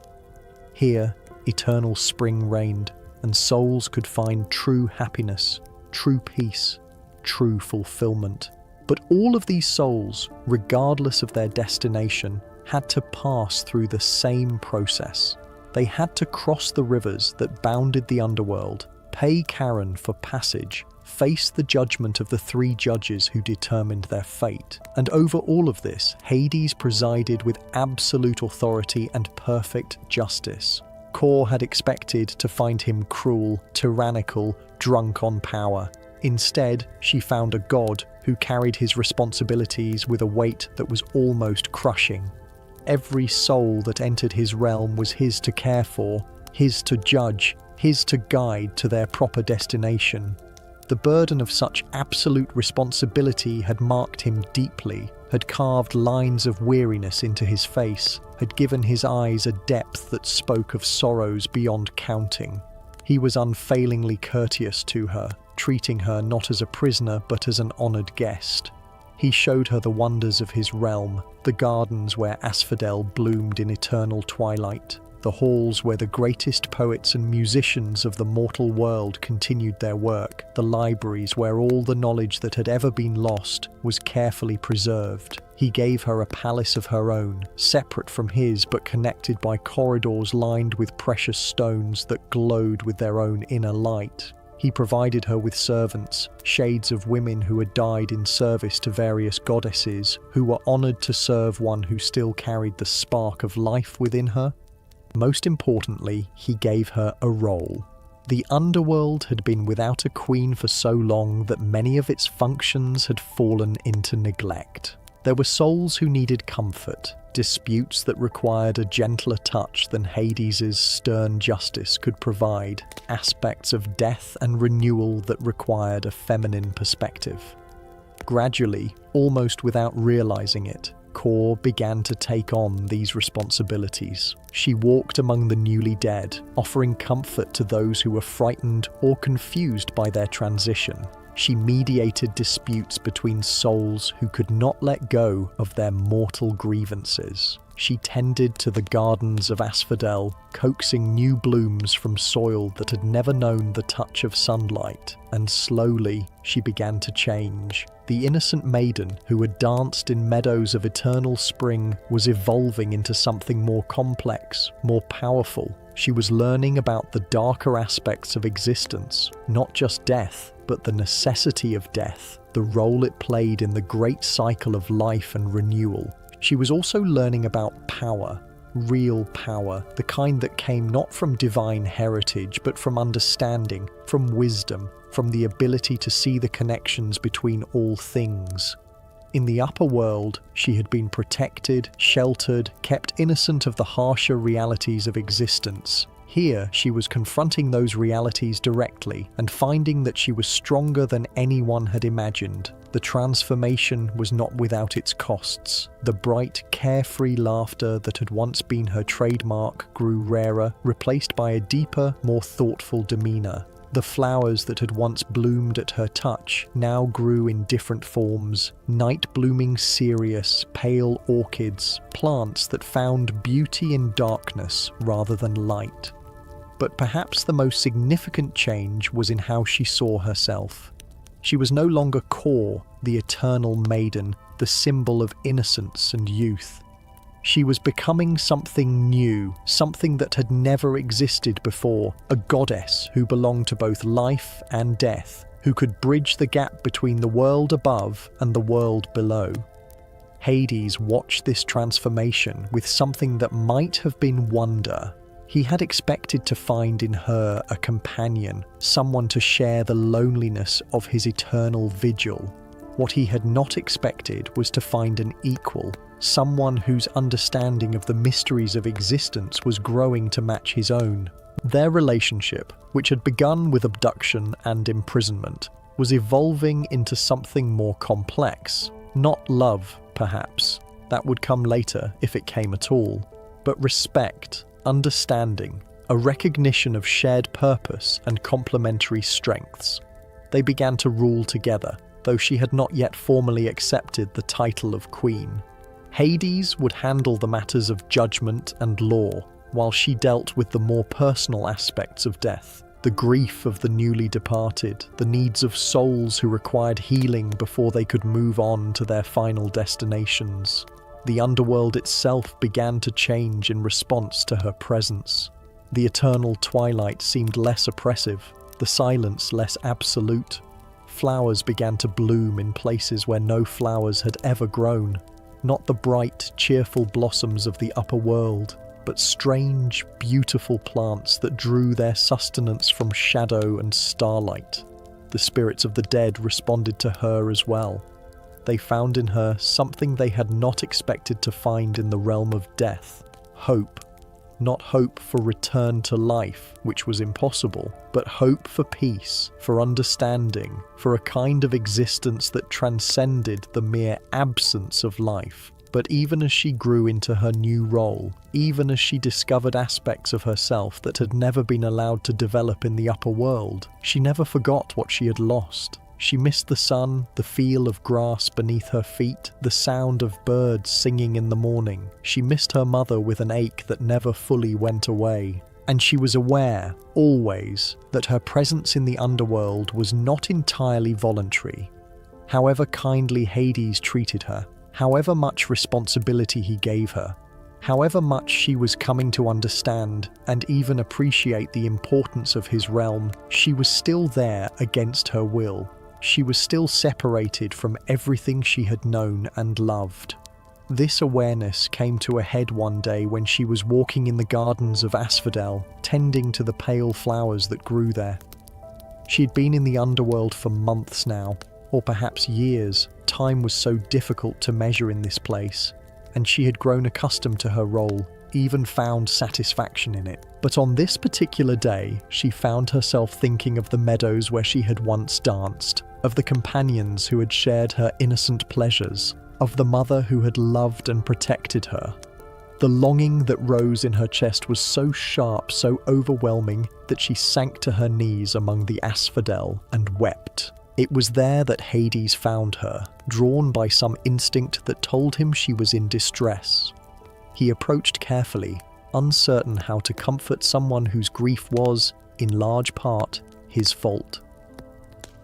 Here, eternal spring reigned, and souls could find true happiness, true peace, true fulfillment. But all of these souls, regardless of their destination, had to pass through the same process. They had to cross the rivers that bounded the underworld, pay Charon for passage, face the judgment of the three judges who determined their fate. And over all of this, Hades presided with absolute authority and perfect justice. Kor had expected to find him cruel, tyrannical, drunk on power. Instead, she found a god who carried his responsibilities with a weight that was almost crushing. Every soul that entered his realm was his to care for, his to judge, his to guide to their proper destination. The burden of such absolute responsibility had marked him deeply, had carved lines of weariness into his face, had given his eyes a depth that spoke of sorrows beyond counting. He was unfailingly courteous to her, treating her not as a prisoner but as an honoured guest. He showed her the wonders of his realm, the gardens where asphodel bloomed in eternal twilight, the halls where the greatest poets and musicians of the mortal world continued their work, the libraries where all the knowledge that had ever been lost was carefully preserved. He gave her a palace of her own, separate from his but connected by corridors lined with precious stones that glowed with their own inner light. He provided her with servants, shades of women who had died in service to various goddesses, who were honoured to serve one who still carried the spark of life within her. Most importantly, he gave her a role. The underworld had been without a queen for so long that many of its functions had fallen into neglect. There were souls who needed comfort, disputes that required a gentler touch than Hades's stern justice could provide, aspects of death and renewal that required a feminine perspective. Gradually, almost without realizing it, Kor began to take on these responsibilities. She walked among the newly dead, offering comfort to those who were frightened or confused by their transition. She mediated disputes between souls who could not let go of their mortal grievances. She tended to the gardens of asphodel, coaxing new blooms from soil that had never known the touch of sunlight, and slowly she began to change. The innocent maiden who had danced in meadows of eternal spring was evolving into something more complex, more powerful. She was learning about the darker aspects of existence, not just death, but the necessity of death, the role it played in the great cycle of life and renewal. She was also learning about power, real power, the kind that came not from divine heritage, but from understanding, from wisdom, from the ability to see the connections between all things. In the upper world, she had been protected, sheltered, kept innocent of the harsher realities of existence. Here, she was confronting those realities directly and finding that she was stronger than anyone had imagined. The transformation was not without its costs. The bright, carefree laughter that had once been her trademark grew rarer, replaced by a deeper, more thoughtful demeanor. The flowers that had once bloomed at her touch now grew in different forms, night-blooming cereus, pale orchids, plants that found beauty in darkness rather than light. But perhaps the most significant change was in how she saw herself. She was no longer Kor, the eternal maiden, the symbol of innocence and youth. She was becoming something new, something that had never existed before, a goddess who belonged to both life and death, who could bridge the gap between the world above and the world below. Hades watched this transformation with something that might have been wonder. He had expected to find in her a companion, someone to share the loneliness of his eternal vigil. What he had not expected was to find an equal, someone whose understanding of the mysteries of existence was growing to match his own. Their relationship, which had begun with abduction and imprisonment, was evolving into something more complex. Not love, perhaps. That would come later, if it came at all. But respect, understanding, a recognition of shared purpose and complementary strengths. They began to rule together, though she had not yet formally accepted the title of queen. Hades would handle the matters of judgment and law, while she dealt with the more personal aspects of death, the grief of the newly departed, the needs of souls who required healing before they could move on to their final destinations. The underworld itself began to change in response to her presence. The eternal twilight seemed less oppressive, the silence less absolute. Flowers began to bloom in places where no flowers had ever grown. Not the bright, cheerful blossoms of the upper world, but strange, beautiful plants that drew their sustenance from shadow and starlight. The spirits of the dead responded to her as well. They found in her something they had not expected to find in the realm of death: hope. Not hope for return to life, which was impossible, but hope for peace, for understanding, for a kind of existence that transcended the mere absence of life. But even as she grew into her new role, even as she discovered aspects of herself that had never been allowed to develop in the upper world, she never forgot what she had lost. She missed the sun, the feel of grass beneath her feet, the sound of birds singing in the morning. She missed her mother with an ache that never fully went away. And she was aware, always, that her presence in the underworld was not entirely voluntary. However kindly Hades treated her, however much responsibility he gave her, however much she was coming to understand and even appreciate the importance of his realm, she was still there against her will. She was still separated from everything she had known and loved. This awareness came to a head one day when she was walking in the gardens of Asphodel, tending to the pale flowers that grew there. She had been in the underworld for months now, or perhaps years. Time was so difficult to measure in this place, and she had grown accustomed to her role, even found satisfaction in it. But on this particular day, she found herself thinking of the meadows where she had once danced, of the companions who had shared her innocent pleasures, of the mother who had loved and protected her. The longing that rose in her chest was so sharp, so overwhelming, that she sank to her knees among the asphodel and wept. It was there that Hades found her, drawn by some instinct that told him she was in distress. He approached carefully, uncertain how to comfort someone whose grief was, in large part, his fault.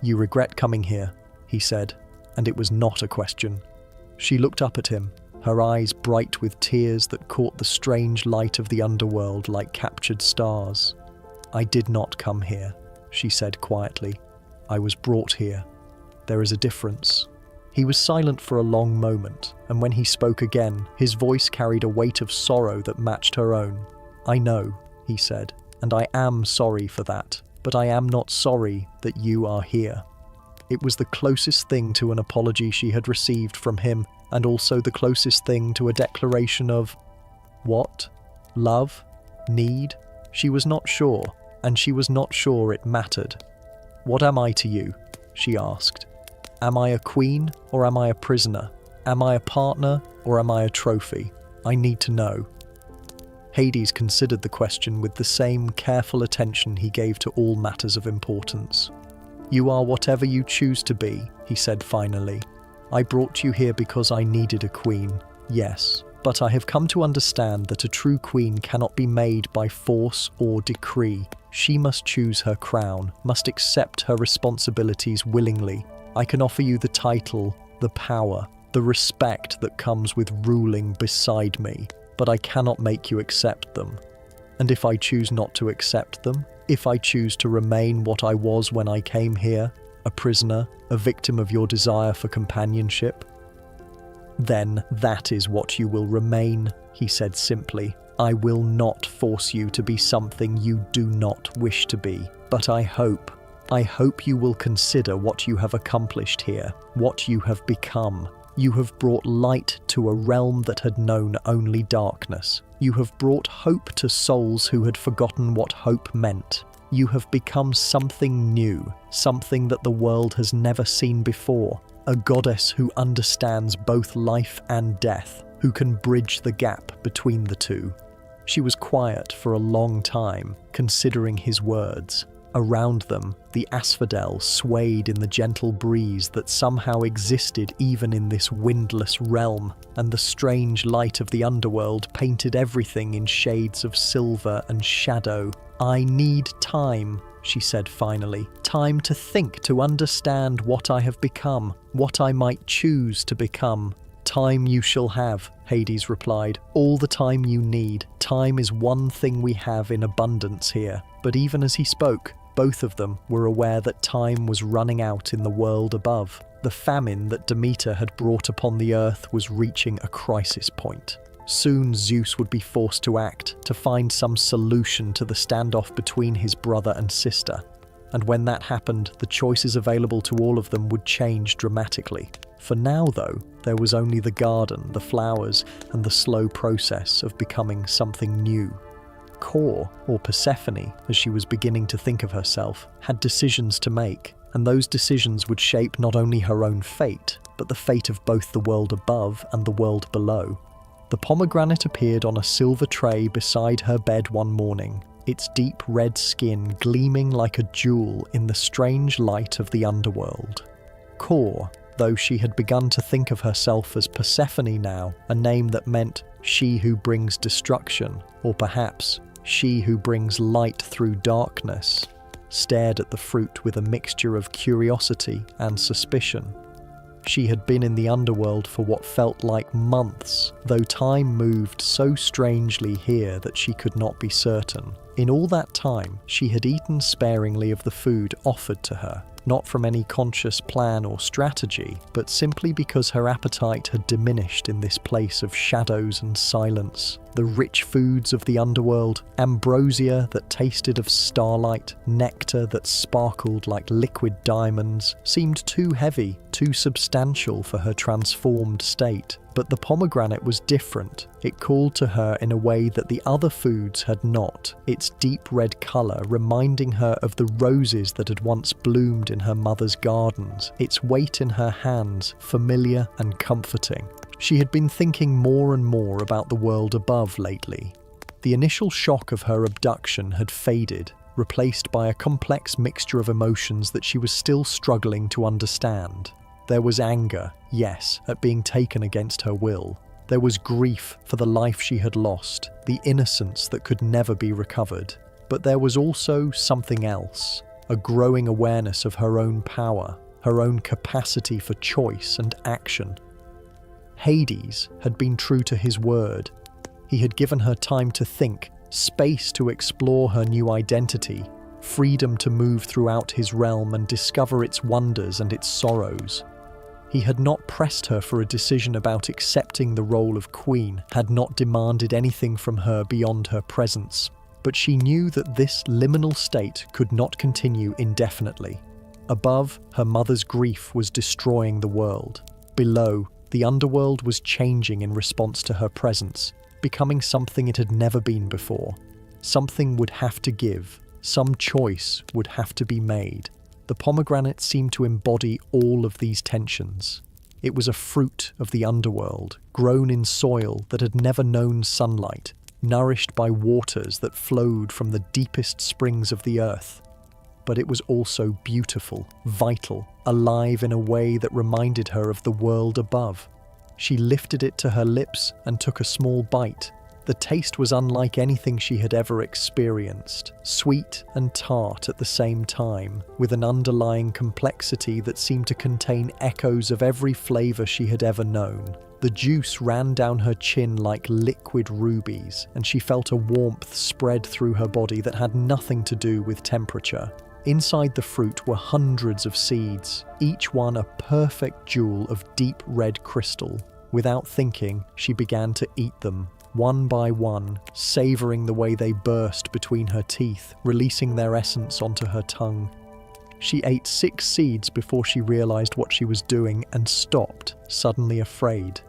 "You regret coming here," he said, and it was not a question. She looked up at him, her eyes bright with tears that caught the strange light of the underworld like captured stars. "I did not come here," she said quietly. "I was brought here. There is a difference." He was silent for a long moment, and when he spoke again, his voice carried a weight of sorrow that matched her own. "I know," he said, "and I am sorry for that, but I am not sorry that you are here." It was the closest thing to an apology she had received from him, and also the closest thing to a declaration of what? Love? Need? She was not sure, and she was not sure it mattered. "What am I to you?" she asked. "Am I a queen or am I a prisoner? Am I a partner or am I a trophy? I need to know." Hades considered the question with the same careful attention he gave to all matters of importance. "You are whatever you choose to be," he said finally. "I brought you here because I needed a queen, yes, but I have come to understand that a true queen cannot be made by force or decree. She must choose her crown, must accept her responsibilities willingly. I can offer you the title, the power, the respect that comes with ruling beside me, but I cannot make you accept them. And if I choose not to accept them, if I choose to remain what I was when I came here, a prisoner, a victim of your desire for companionship, then that is what you will remain," he said simply. "I will not force you to be something you do not wish to be, but I hope you will consider what you have accomplished here, what you have become. You have brought light to a realm that had known only darkness. You have brought hope to souls who had forgotten what hope meant. You have become something new, something that the world has never seen before, a goddess who understands both life and death, who can bridge the gap between the two." She was quiet for a long time, considering his words. Around them, the asphodel swayed in the gentle breeze that somehow existed even in this windless realm, and the strange light of the underworld painted everything in shades of silver and shadow. "I need time," she said finally. "Time to think, to understand what I have become, what I might choose to become." "Time you shall have," Hades replied. "All the time you need. Time is one thing we have in abundance here." But even as he spoke, both of them were aware that time was running out in the world above. The famine that Demeter had brought upon the earth was reaching a crisis point. Soon Zeus would be forced to act, to find some solution to the standoff between his brother and sister. And when that happened, the choices available to all of them would change dramatically. For now, though, there was only the garden, the flowers, and the slow process of becoming something new. Core, or Persephone, as she was beginning to think of herself, had decisions to make, and those decisions would shape not only her own fate, but the fate of both the world above and the world below. The pomegranate appeared on a silver tray beside her bed one morning, its deep red skin gleaming like a jewel in the strange light of the underworld. Core, though she had begun to think of herself as Persephone now, a name that meant she who brings destruction, or perhaps she who brings light through darkness, stared at the fruit with a mixture of curiosity and suspicion. She had been in the underworld for what felt like months, though time moved so strangely here that she could not be certain. In all that time, she had eaten sparingly of the food offered to her, not from any conscious plan or strategy, but simply because her appetite had diminished in this place of shadows and silence. The rich foods of the underworld, ambrosia that tasted of starlight, nectar that sparkled like liquid diamonds, seemed too heavy, too substantial for her transformed state. But the pomegranate was different. It called to her in a way that the other foods had not, its deep red colour reminding her of the roses that had once bloomed in her mother's gardens, its weight in her hands familiar and comforting. She had been thinking more and more about the world above lately. The initial shock of her abduction had faded, replaced by a complex mixture of emotions that she was still struggling to understand. There was anger, yes, at being taken against her will. There was grief for the life she had lost, the innocence that could never be recovered. But there was also something else, a growing awareness of her own power, her own capacity for choice and action. Hades had been true to his word. He had given her time to think, space to explore her new identity, freedom to move throughout his realm and discover its wonders and its sorrows. He had not pressed her for a decision about accepting the role of queen, had not demanded anything from her beyond her presence, but she knew that this liminal state could not continue indefinitely. Above, her mother's grief was destroying the world. Below, the underworld was changing in response to her presence, becoming something it had never been before. Something would have to give, some choice would have to be made. The pomegranate seemed to embody all of these tensions. It was a fruit of the underworld, grown in soil that had never known sunlight, nourished by waters that flowed from the deepest springs of the earth. But it was also beautiful, vital, alive in a way that reminded her of the world above. She lifted it to her lips and took a small bite. The taste was unlike anything she had ever experienced, sweet and tart at the same time, with an underlying complexity that seemed to contain echoes of every flavor she had ever known. The juice ran down her chin like liquid rubies, and she felt a warmth spread through her body that had nothing to do with temperature. Inside the fruit were hundreds of seeds, each one a perfect jewel of deep red crystal. Without thinking, she began to eat them, one by one, savoring the way they burst between her teeth, releasing their essence onto her tongue. She ate 6 seeds before she realized what she was doing and stopped, suddenly afraid.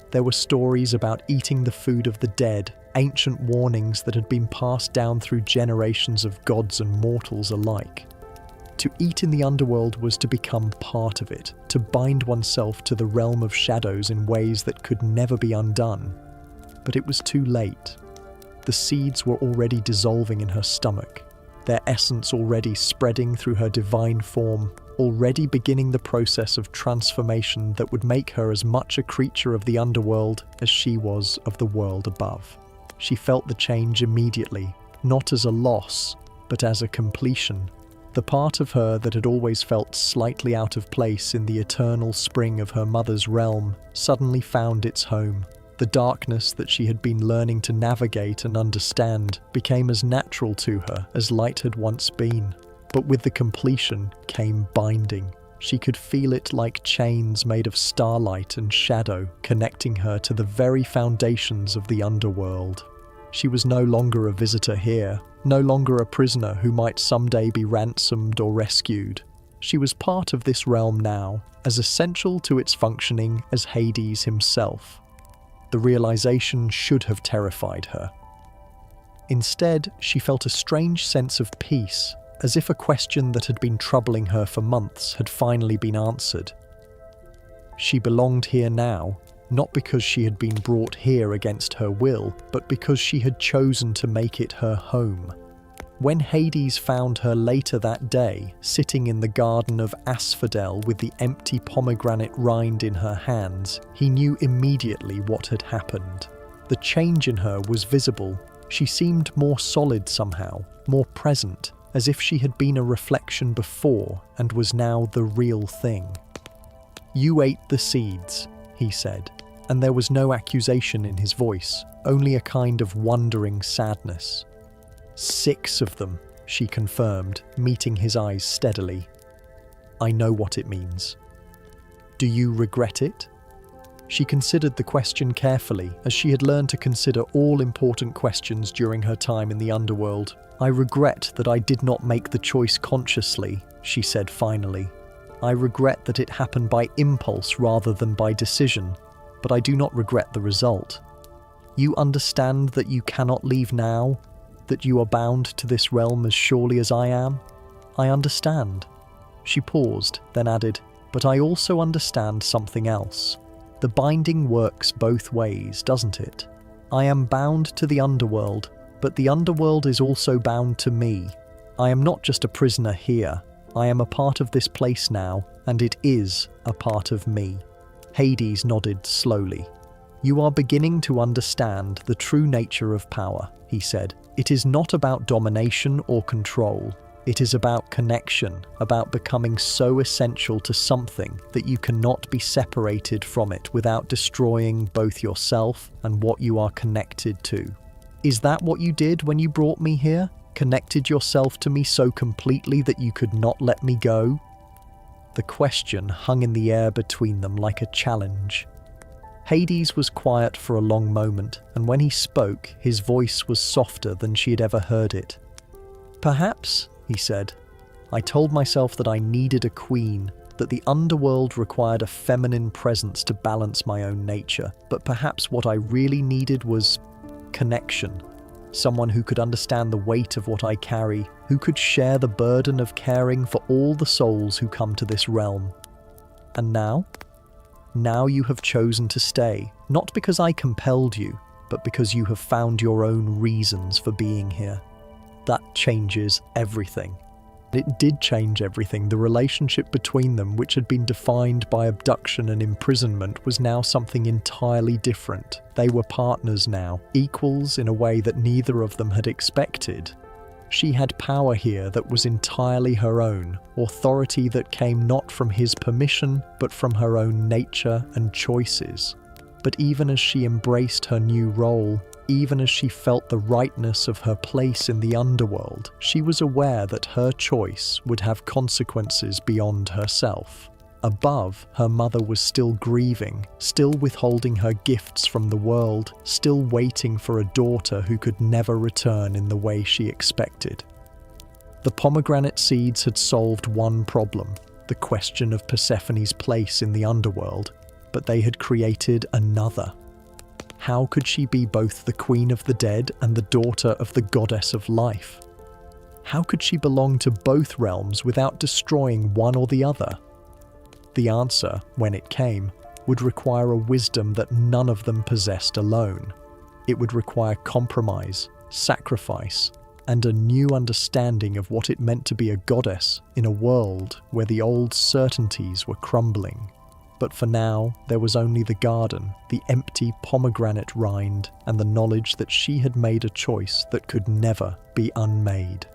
There were stories about eating the food of the dead, ancient warnings that had been passed down through generations of gods and mortals alike. To eat in the underworld was to become part of it, to bind oneself to the realm of shadows in ways that could never be undone. But it was too late. The seeds were already dissolving in her stomach, their essence already spreading through her divine form, already beginning the process of transformation that would make her as much a creature of the underworld as she was of the world above. She felt the change immediately, not as a loss, but as a completion. The part of her that had always felt slightly out of place in the eternal spring of her mother's realm suddenly found its home. The darkness that she had been learning to navigate and understand became as natural to her as light had once been. But with the completion came binding. She could feel it like chains made of starlight and shadow, connecting her to the very foundations of the underworld. She was no longer a visitor here, no longer a prisoner who might someday be ransomed or rescued. She was part of this realm now, as essential to its functioning as Hades himself. The realization should have terrified her. Instead, she felt a strange sense of peace, as if a question that had been troubling her for months had finally been answered. She belonged here now, not because she had been brought here against her will, but because she had chosen to make it her home. When Hades found her later that day, sitting in the garden of Asphodel with the empty pomegranate rind in her hands, he knew immediately what had happened. The change in her was visible. She seemed more solid somehow, more present, as if she had been a reflection before and was now the real thing. "You ate the seeds," he said, and there was no accusation in his voice, only a kind of wondering sadness. "6 of them," she confirmed, meeting his eyes steadily. "I know what it means." "Do you regret it?" She considered the question carefully, as she had learned to consider all important questions during her time in the underworld. "I regret that I did not make the choice consciously," she said finally. "I regret that it happened by impulse rather than by decision, but I do not regret the result. You understand that you cannot leave now? That you are bound to this realm as surely as I am? I understand." She paused, then added, "But I also understand something else. The binding works both ways, doesn't it? I am bound to the underworld, but the underworld is also bound to me. I am not just a prisoner here. I am a part of this place now, and it is a part of me." Hades nodded slowly. "You are beginning to understand the true nature of power," he said. "It is not about domination or control. It is about connection, about becoming so essential to something that you cannot be separated from it without destroying both yourself and what you are connected to. Is that what you did when you brought me here? Connected yourself to me so completely that you could not let me go? The question hung in the air between them like a challenge. Hades was quiet for a long moment, and when he spoke, his voice was softer than she had ever heard it. "Perhaps," he said, "I told myself that I needed a queen, that the underworld required a feminine presence to balance my own nature, but perhaps what I really needed was connection. Someone who could understand the weight of what I carry, who could share the burden of caring for all the souls who come to this realm. And now? Now you have chosen to stay, not because I compelled you, but because you have found your own reasons for being here. That changes everything." It did change everything. The relationship between them, which had been defined by abduction and imprisonment, was now something entirely different. They were partners now, equals in a way that neither of them had expected. She had power here that was entirely her own, authority that came not from his permission, but from her own nature and choices. But even as she embraced her new role, even as she felt the rightness of her place in the underworld, she was aware that her choice would have consequences beyond herself. Above, her mother was still grieving, still withholding her gifts from the world, still waiting for a daughter who could never return in the way she expected. The pomegranate seeds had solved one problem, the question of Persephone's place in the underworld, but they had created another. How could she be both the queen of the dead and the daughter of the goddess of life? How could she belong to both realms without destroying one or the other? The answer, when it came, would require a wisdom that none of them possessed alone. It would require compromise, sacrifice, and a new understanding of what it meant to be a goddess in a world where the old certainties were crumbling. But for now, there was only the garden, the empty pomegranate rind, and the knowledge that she had made a choice that could never be unmade.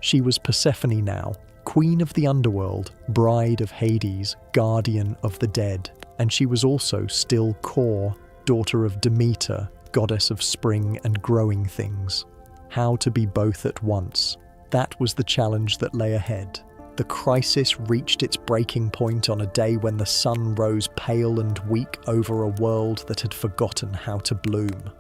She was Persephone now, queen of the underworld, bride of Hades, guardian of the dead, and she was also still Kore, daughter of Demeter, goddess of spring and growing things. How to be both at once? That was the challenge that lay ahead. The crisis reached its breaking point on a day when the sun rose pale and weak over a world that had forgotten how to bloom.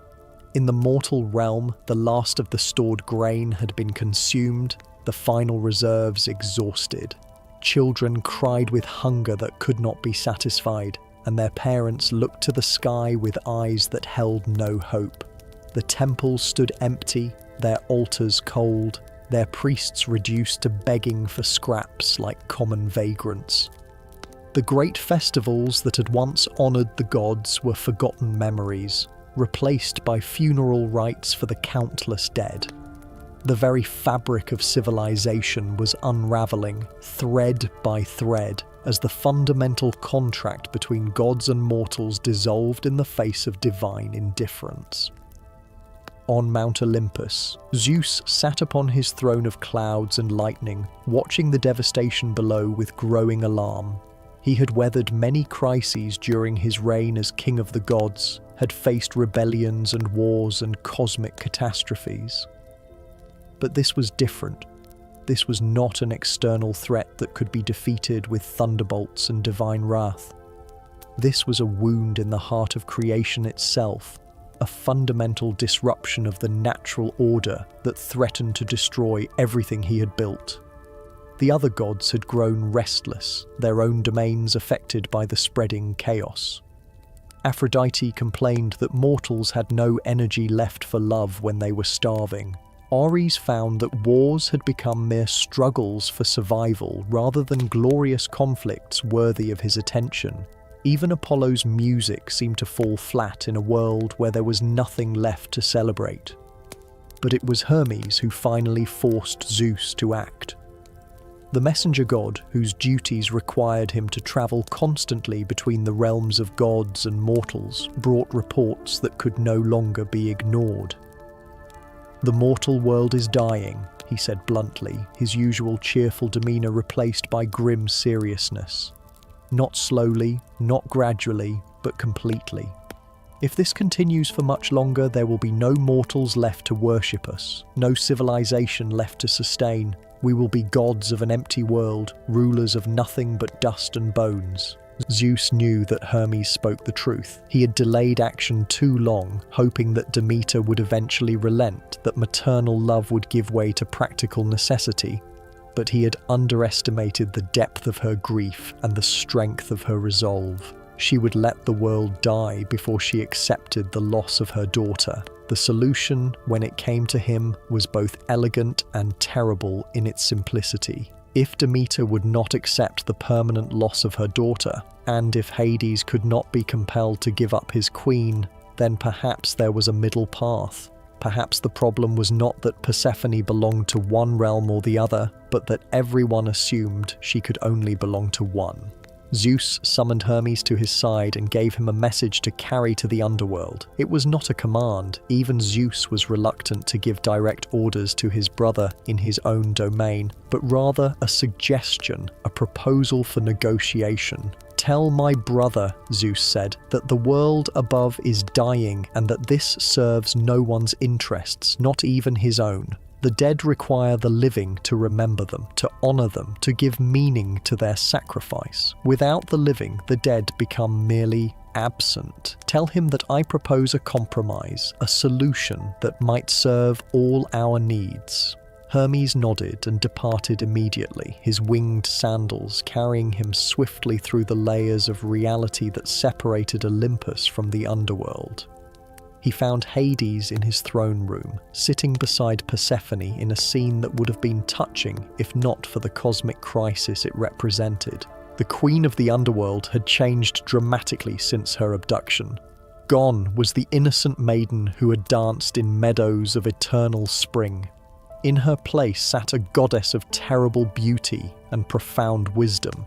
In the mortal realm, the last of the stored grain had been consumed, the final reserves exhausted. Children cried with hunger that could not be satisfied, and their parents looked to the sky with eyes that held no hope. The temples stood empty, their altars cold, their priests reduced to begging for scraps like common vagrants. The great festivals that had once honoured the gods were forgotten memories, replaced by funeral rites for the countless dead. The very fabric of civilization was unravelling, thread by thread, as the fundamental contract between gods and mortals dissolved in the face of divine indifference. On Mount Olympus, Zeus sat upon his throne of clouds and lightning, watching the devastation below with growing alarm. He had weathered many crises during his reign as king of the gods, had faced rebellions and wars and cosmic catastrophes. But this was different. This was not an external threat that could be defeated with thunderbolts and divine wrath. This was a wound in the heart of creation itself, a fundamental disruption of the natural order that threatened to destroy everything he had built. The other gods had grown restless, their own domains affected by the spreading chaos. Aphrodite complained that mortals had no energy left for love when they were starving. Ares found that wars had become mere struggles for survival rather than glorious conflicts worthy of his attention. Even Apollo's music seemed to fall flat in a world where there was nothing left to celebrate. But it was Hermes who finally forced Zeus to act. The messenger god, whose duties required him to travel constantly between the realms of gods and mortals, brought reports that could no longer be ignored. "The mortal world is dying," he said bluntly, his usual cheerful demeanor replaced by grim seriousness. "Not slowly, not gradually, but completely. If this continues for much longer, there will be no mortals left to worship us, no civilization left to sustain. We will be gods of an empty world, rulers of nothing but dust and bones." Zeus knew that Hermes spoke the truth. He had delayed action too long, hoping that Demeter would eventually relent, that maternal love would give way to practical necessity. But he had underestimated the depth of her grief and the strength of her resolve. She would let the world die before she accepted the loss of her daughter. The solution, when it came to him, was both elegant and terrible in its simplicity. If Demeter would not accept the permanent loss of her daughter, and if Hades could not be compelled to give up his queen, then perhaps there was a middle path. Perhaps the problem was not that Persephone belonged to one realm or the other, but that everyone assumed she could only belong to one. Zeus summoned Hermes to his side and gave him a message to carry to the underworld. It was not a command. Even Zeus was reluctant to give direct orders to his brother in his own domain, but rather a suggestion, a proposal for negotiation. "Tell my brother," Zeus said, "that the world above is dying and that this serves no one's interests, not even his own. The dead require the living to remember them, to honor them, to give meaning to their sacrifice. Without the living, the dead become merely absent. Tell him that I propose a compromise, a solution that might serve all our needs." Hermes nodded and departed immediately, his winged sandals carrying him swiftly through the layers of reality that separated Olympus from the underworld. He found Hades in his throne room, sitting beside Persephone in a scene that would have been touching if not for the cosmic crisis it represented. The queen of the underworld had changed dramatically since her abduction. Gone was the innocent maiden who had danced in meadows of eternal spring. In her place sat a goddess of terrible beauty and profound wisdom.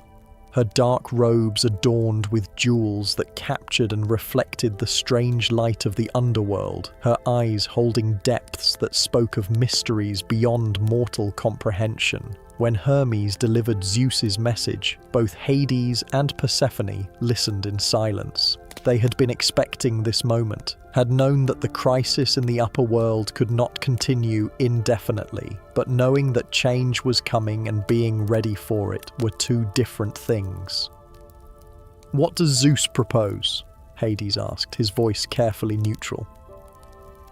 Her dark robes adorned with jewels that captured and reflected the strange light of the underworld, her eyes holding depths that spoke of mysteries beyond mortal comprehension. When Hermes delivered Zeus's message, both Hades and Persephone listened in silence. They had been expecting this moment, had known that the crisis in the upper world could not continue indefinitely, but knowing that change was coming and being ready for it were two different things. "What does Zeus propose?" Hades asked, his voice carefully neutral.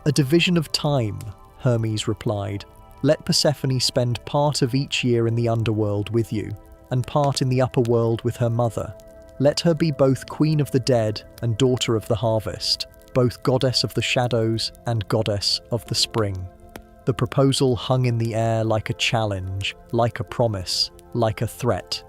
"A division of time," Hermes replied. "Let Persephone spend part of each year in the underworld with you, and part in the upper world with her mother. Let her be both queen of the dead and daughter of the harvest, both goddess of the shadows and goddess of the spring." The proposal hung in the air like a challenge, like a promise, like a threat.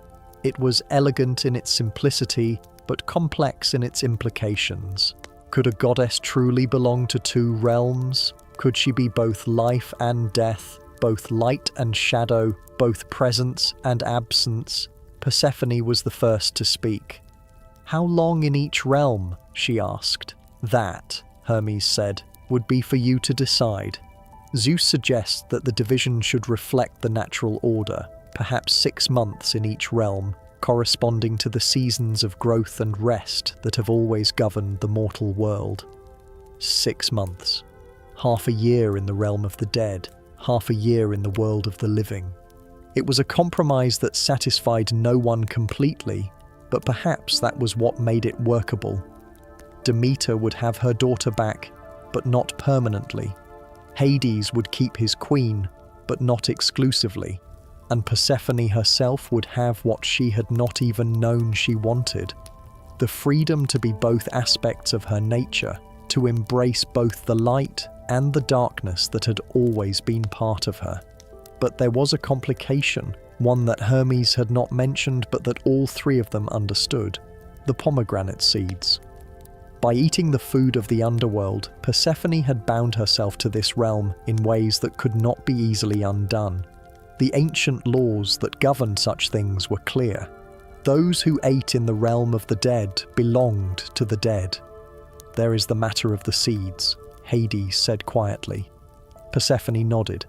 It was elegant in its simplicity, but complex in its implications. Could a goddess truly belong to two realms? Could she be both life and death, both light and shadow, both presence and absence? Persephone was the first to speak. "How long in each realm?" she asked. "That," Hermes said, "would be for you to decide." Zeus suggests that the division should reflect the natural order, perhaps 6 months in each realm, corresponding to the seasons of growth and rest that have always governed the mortal world. 6 months. Half a year in the realm of the dead, half a year in the world of the living. It was a compromise that satisfied no one completely, but perhaps that was what made it workable. Demeter would have her daughter back, but not permanently. Hades would keep his queen, but not exclusively. And Persephone herself would have what she had not even known she wanted. The freedom to be both aspects of her nature, to embrace both the light and the darkness that had always been part of her. But there was a complication, one that Hermes had not mentioned but that all three of them understood: the pomegranate seeds. By eating the food of the underworld, Persephone had bound herself to this realm in ways that could not be easily undone. The ancient laws that governed such things were clear. Those who ate in the realm of the dead belonged to the dead. "There is the matter of the seeds," Hades said quietly. Persephone nodded.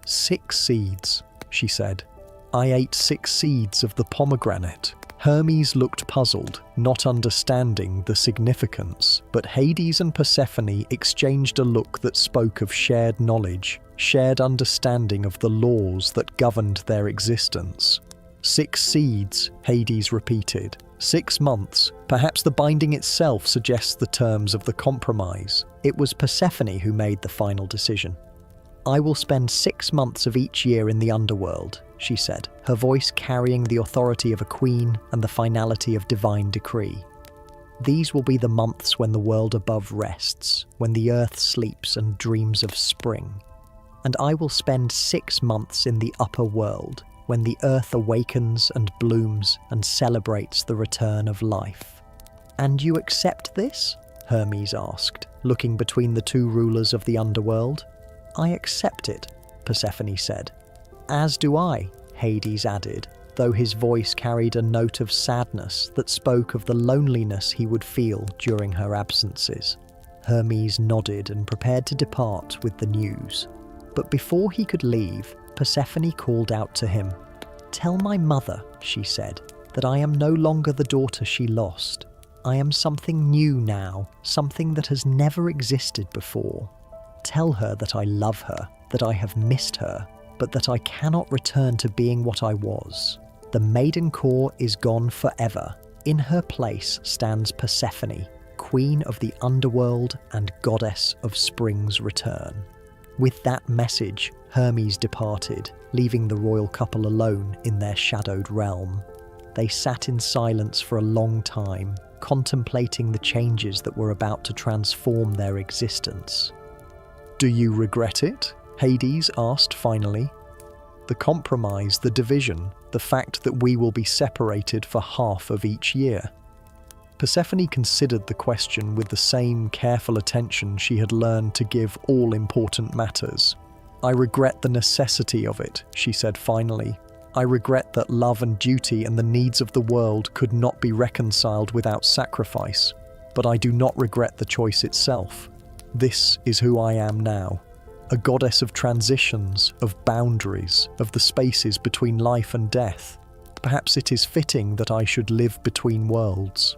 6 seeds, she said. I ate 6 seeds of the pomegranate. Hermes looked puzzled, not understanding the significance, but Hades and Persephone exchanged a look that spoke of shared knowledge, shared understanding of the laws that governed their existence. 6 seeds, Hades repeated. 6 months. Perhaps the binding itself suggests the terms of the compromise. It was Persephone who made the final decision. I will spend 6 months of each year in the underworld, she said, her voice carrying the authority of a queen and the finality of divine decree. These will be the months when the world above rests, when the earth sleeps and dreams of spring. And I will spend 6 months in the upper world, when the earth awakens and blooms and celebrates the return of life. And you accept this? Hermes asked, looking between the 2 rulers of the underworld. I accept it, Persephone said. As do I, Hades added, though his voice carried a note of sadness that spoke of the loneliness he would feel during her absences. Hermes nodded and prepared to depart with the news. But before he could leave, Persephone called out to him. Tell my mother, she said, that I am no longer the daughter she lost. I am something new now, something that has never existed before. Tell her that I love her, that I have missed her, but that I cannot return to being what I was. The maiden core is gone forever. In her place stands Persephone, queen of the underworld and goddess of spring's return. With that message, Hermes departed, leaving the royal couple alone in their shadowed realm. They sat in silence for a long time, contemplating the changes that were about to transform their existence. Do you regret it? Hades asked finally. The compromise, the division, the fact that we will be separated for half of each year. Persephone considered the question with the same careful attention she had learned to give all important matters. I regret the necessity of it, she said finally. I regret that love and duty and the needs of the world could not be reconciled without sacrifice, but I do not regret the choice itself. This is who I am now. A goddess of transitions, of boundaries, of the spaces between life and death. Perhaps it is fitting that I should live between worlds.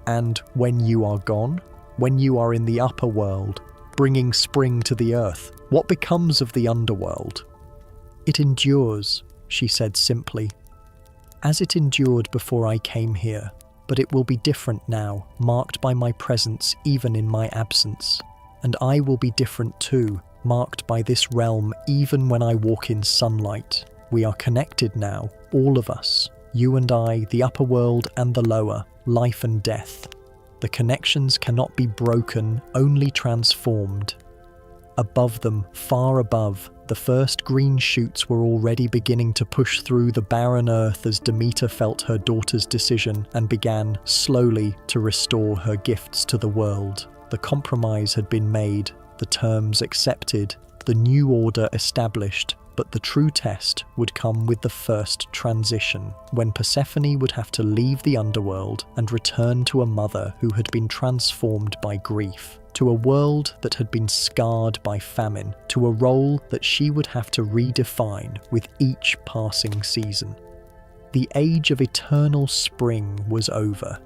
And when you are gone, when you are in the upper world, bringing spring to the earth, what becomes of the underworld? It endures, she said simply. As it endured before I came here, but it will be different now, marked by my presence even in my absence. And I will be different too, marked by this realm even when I walk in sunlight. We are connected now, all of us, you and I, the upper world and the lower, life and death. The connections cannot be broken, only transformed. Above them, far above, the first green shoots were already beginning to push through the barren earth as Demeter felt her daughter's decision and began, slowly, to restore her gifts to the world. The compromise had been made, the terms accepted, the new order established, but the true test would come with the first transition, when Persephone would have to leave the underworld and return to a mother who had been transformed by grief, to a world that had been scarred by famine, to a role that she would have to redefine with each passing season. The age of eternal spring was over.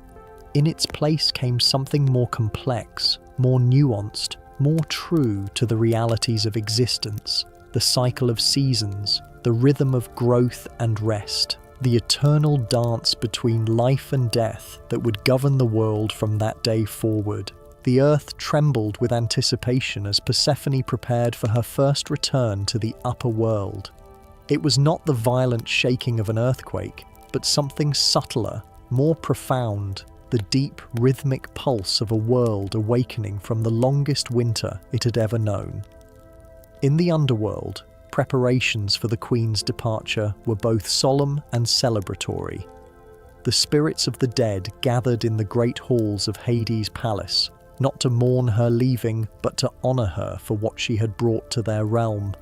In its place came something more complex, more nuanced, more true to the realities of existence, the cycle of seasons, the rhythm of growth and rest, the eternal dance between life and death that would govern the world from that day forward. The earth trembled with anticipation as Persephone prepared for her first return to the upper world. It was not the violent shaking of an earthquake, but something subtler, more profound, the deep rhythmic pulse of a world awakening from the longest winter it had ever known. In the underworld, preparations for the Queen's departure were both solemn and celebratory. The spirits of the dead gathered in the great halls of Hades' palace, not to mourn her leaving, but to honour her for what she had brought to their realm.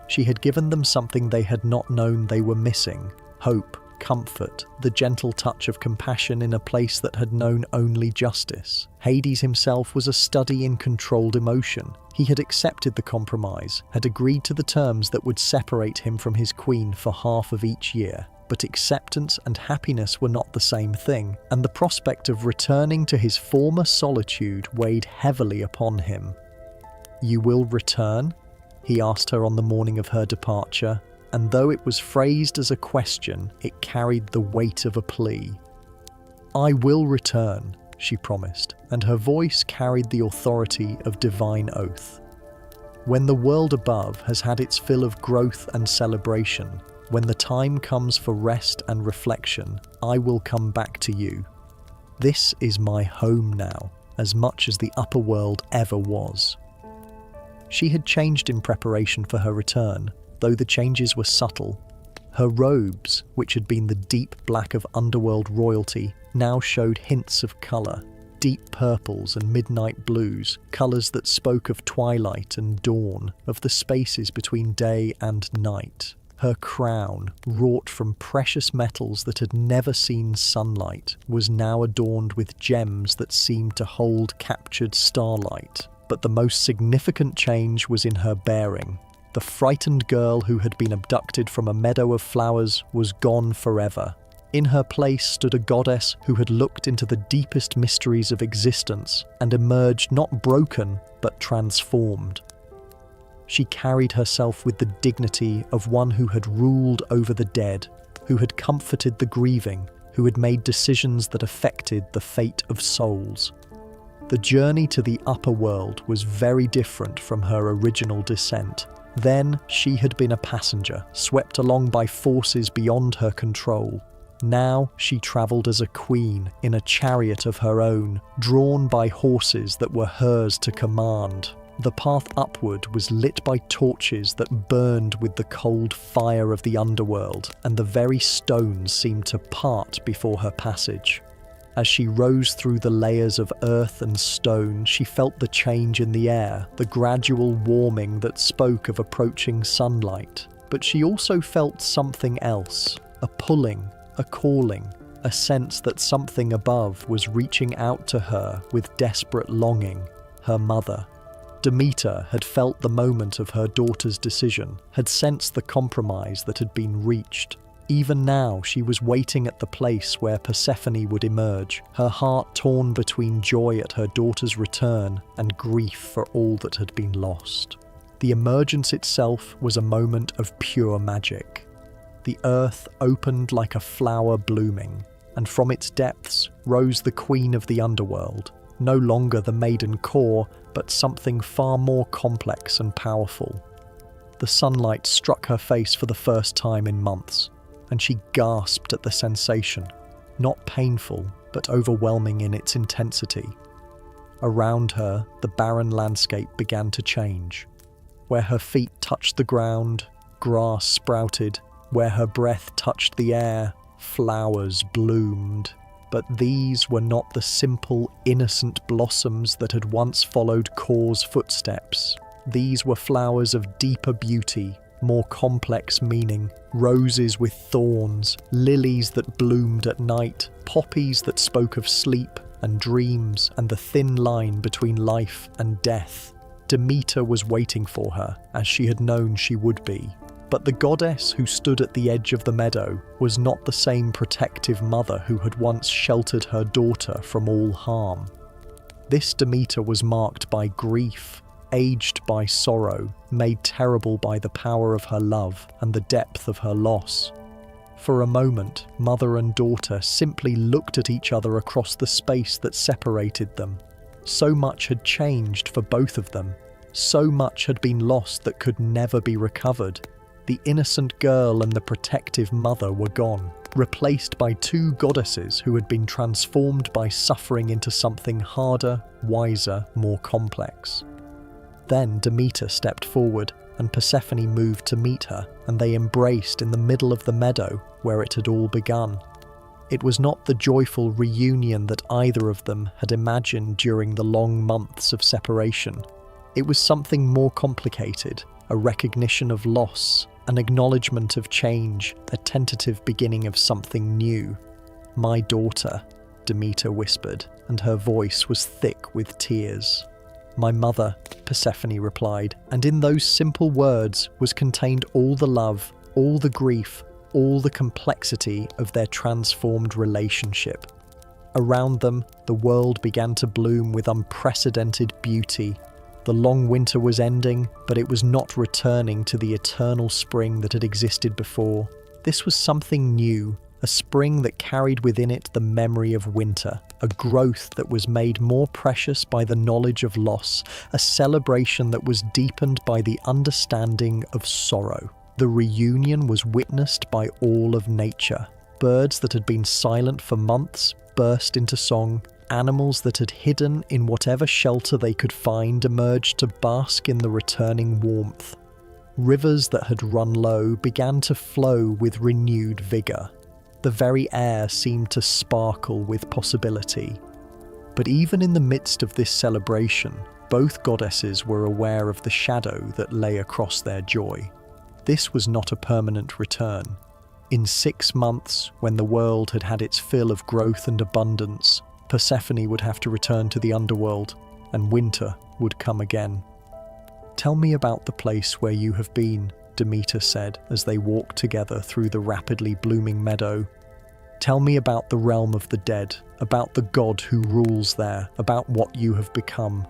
She had given them something they had not known they were missing: hope, comfort, the gentle touch of compassion in a place that had known only justice. Hades himself was a study in controlled emotion. He had accepted the compromise, had agreed to the terms that would separate him from his queen for half of each year. But acceptance and happiness were not the same thing, and the prospect of returning to his former solitude weighed heavily upon him. "You will return?" he asked her on the morning of her departure, and though it was phrased as a question, it carried the weight of a plea. "I will return," she promised, and her voice carried the authority of divine oath. When the world above has had its fill of growth and celebration, when the time comes for rest and reflection, I will come back to you. This is my home now, as much as the upper world ever was. She had changed in preparation for her return, though the changes were subtle. Her robes, which had been the deep black of underworld royalty, now showed hints of colour, deep purples and midnight blues, colours that spoke of twilight and dawn, of the spaces between day and night. Her crown, wrought from precious metals that had never seen sunlight, was now adorned with gems that seemed to hold captured starlight. But the most significant change was in her bearing. The frightened girl who had been abducted from a meadow of flowers was gone forever. In her place stood a goddess who had looked into the deepest mysteries of existence and emerged not broken, but transformed. She carried herself with the dignity of one who had ruled over the dead, who had comforted the grieving, who had made decisions that affected the fate of souls. The journey to the upper world was very different from her original descent. Then she had been a passenger, swept along by forces beyond her control. Now she travelled as a queen in a chariot of her own, drawn by horses that were hers to command. The path upward was lit by torches that burned with the cold fire of the underworld, and the very stones seemed to part before her passage. As she rose through the layers of earth and stone, she felt the change in the air, the gradual warming that spoke of approaching sunlight. But she also felt something else, a pulling, a calling, a sense that something above was reaching out to her with desperate longing, her mother. Demeter had felt the moment of her daughter's decision, had sensed the compromise that had been reached. Even now, she was waiting at the place where Persephone would emerge, her heart torn between joy at her daughter's return and grief for all that had been lost. The emergence itself was a moment of pure magic. The earth opened like a flower blooming, and from its depths rose the queen of the underworld, no longer the maiden core, but something far more complex and powerful. The sunlight struck her face for the first time in months, and she gasped at the sensation, not painful, but overwhelming in its intensity. Around her, the barren landscape began to change. Where her feet touched the ground, grass sprouted. Where her breath touched the air, flowers bloomed. But these were not the simple, innocent blossoms that had once followed Kor's footsteps. These were flowers of deeper beauty, more complex meaning, roses with thorns, lilies that bloomed at night, poppies that spoke of sleep and dreams and the thin line between life and death. Demeter was waiting for her, as she had known she would be. But the goddess who stood at the edge of the meadow was not the same protective mother who had once sheltered her daughter from all harm. This Demeter was marked by grief, aged by sorrow, made terrible by the power of her love and the depth of her loss. For a moment, mother and daughter simply looked at each other across the space that separated them. So much had changed for both of them. So much had been lost that could never be recovered. The innocent girl and the protective mother were gone, replaced by two goddesses who had been transformed by suffering into something harder, wiser, more complex. Then Demeter stepped forward, and Persephone moved to meet her, and they embraced in the middle of the meadow where it had all begun. It was not the joyful reunion that either of them had imagined during the long months of separation. It was something more complicated, a recognition of loss, an acknowledgement of change, a tentative beginning of something new. "My daughter," Demeter whispered, and her voice was thick with tears. "My mother," Persephone replied, and in those simple words was contained all the love, all the grief, all the complexity of their transformed relationship. Around them, the world began to bloom with unprecedented beauty. The long winter was ending, but it was not returning to the eternal spring that had existed before. This was something new, a spring that carried within it the memory of winter, a growth that was made more precious by the knowledge of loss, a celebration that was deepened by the understanding of sorrow. The reunion was witnessed by all of nature. Birds that had been silent for months burst into song. Animals that had hidden in whatever shelter they could find emerged to bask in the returning warmth. Rivers that had run low began to flow with renewed vigour. The very air seemed to sparkle with possibility. But even in the midst of this celebration, both goddesses were aware of the shadow that lay across their joy. This was not a permanent return. In 6 months, when the world had had its fill of growth and abundance, Persephone would have to return to the underworld, and winter would come again. "Tell me about the place where you have been," Demeter said as they walked together through the rapidly blooming meadow. "Tell me about the realm of the dead, about the god who rules there, about what you have become."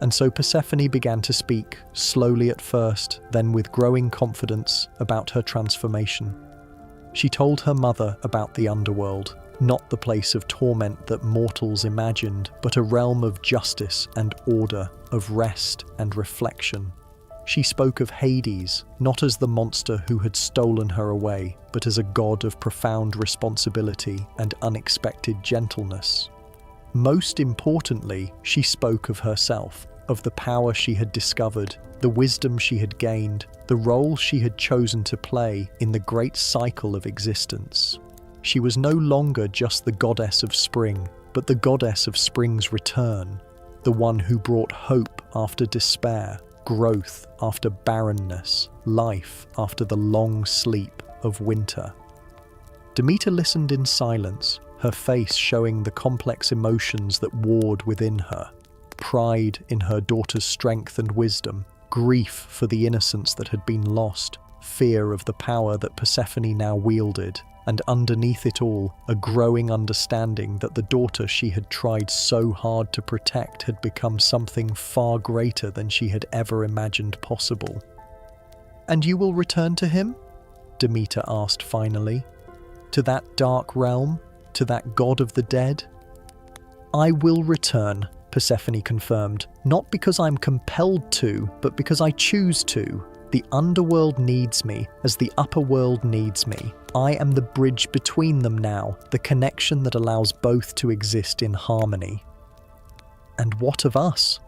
And so Persephone began to speak, slowly at first, then with growing confidence, about her transformation. She told her mother about the underworld, not the place of torment that mortals imagined, but a realm of justice and order, of rest and reflection. She spoke of Hades, not as the monster who had stolen her away, but as a god of profound responsibility and unexpected gentleness. Most importantly, she spoke of herself, of the power she had discovered, the wisdom she had gained, the role she had chosen to play in the great cycle of existence. She was no longer just the goddess of spring, but the goddess of spring's return, the one who brought hope after despair, growth after barrenness, life after the long sleep of winter. Demeter listened in silence, her face showing the complex emotions that warred within her. Pride in her daughter's strength and wisdom, grief for the innocence that had been lost, fear of the power that Persephone now wielded, and underneath it all, a growing understanding that the daughter she had tried so hard to protect had become something far greater than she had ever imagined possible. "And you will return to him?" Demeter asked finally. "To that dark realm? To that god of the dead?" "I will return," Persephone confirmed, "not because I'm compelled to, but because I choose to. The underworld needs me, as the upper world needs me. I am the bridge between them now, the connection that allows both to exist in harmony." "And what of us?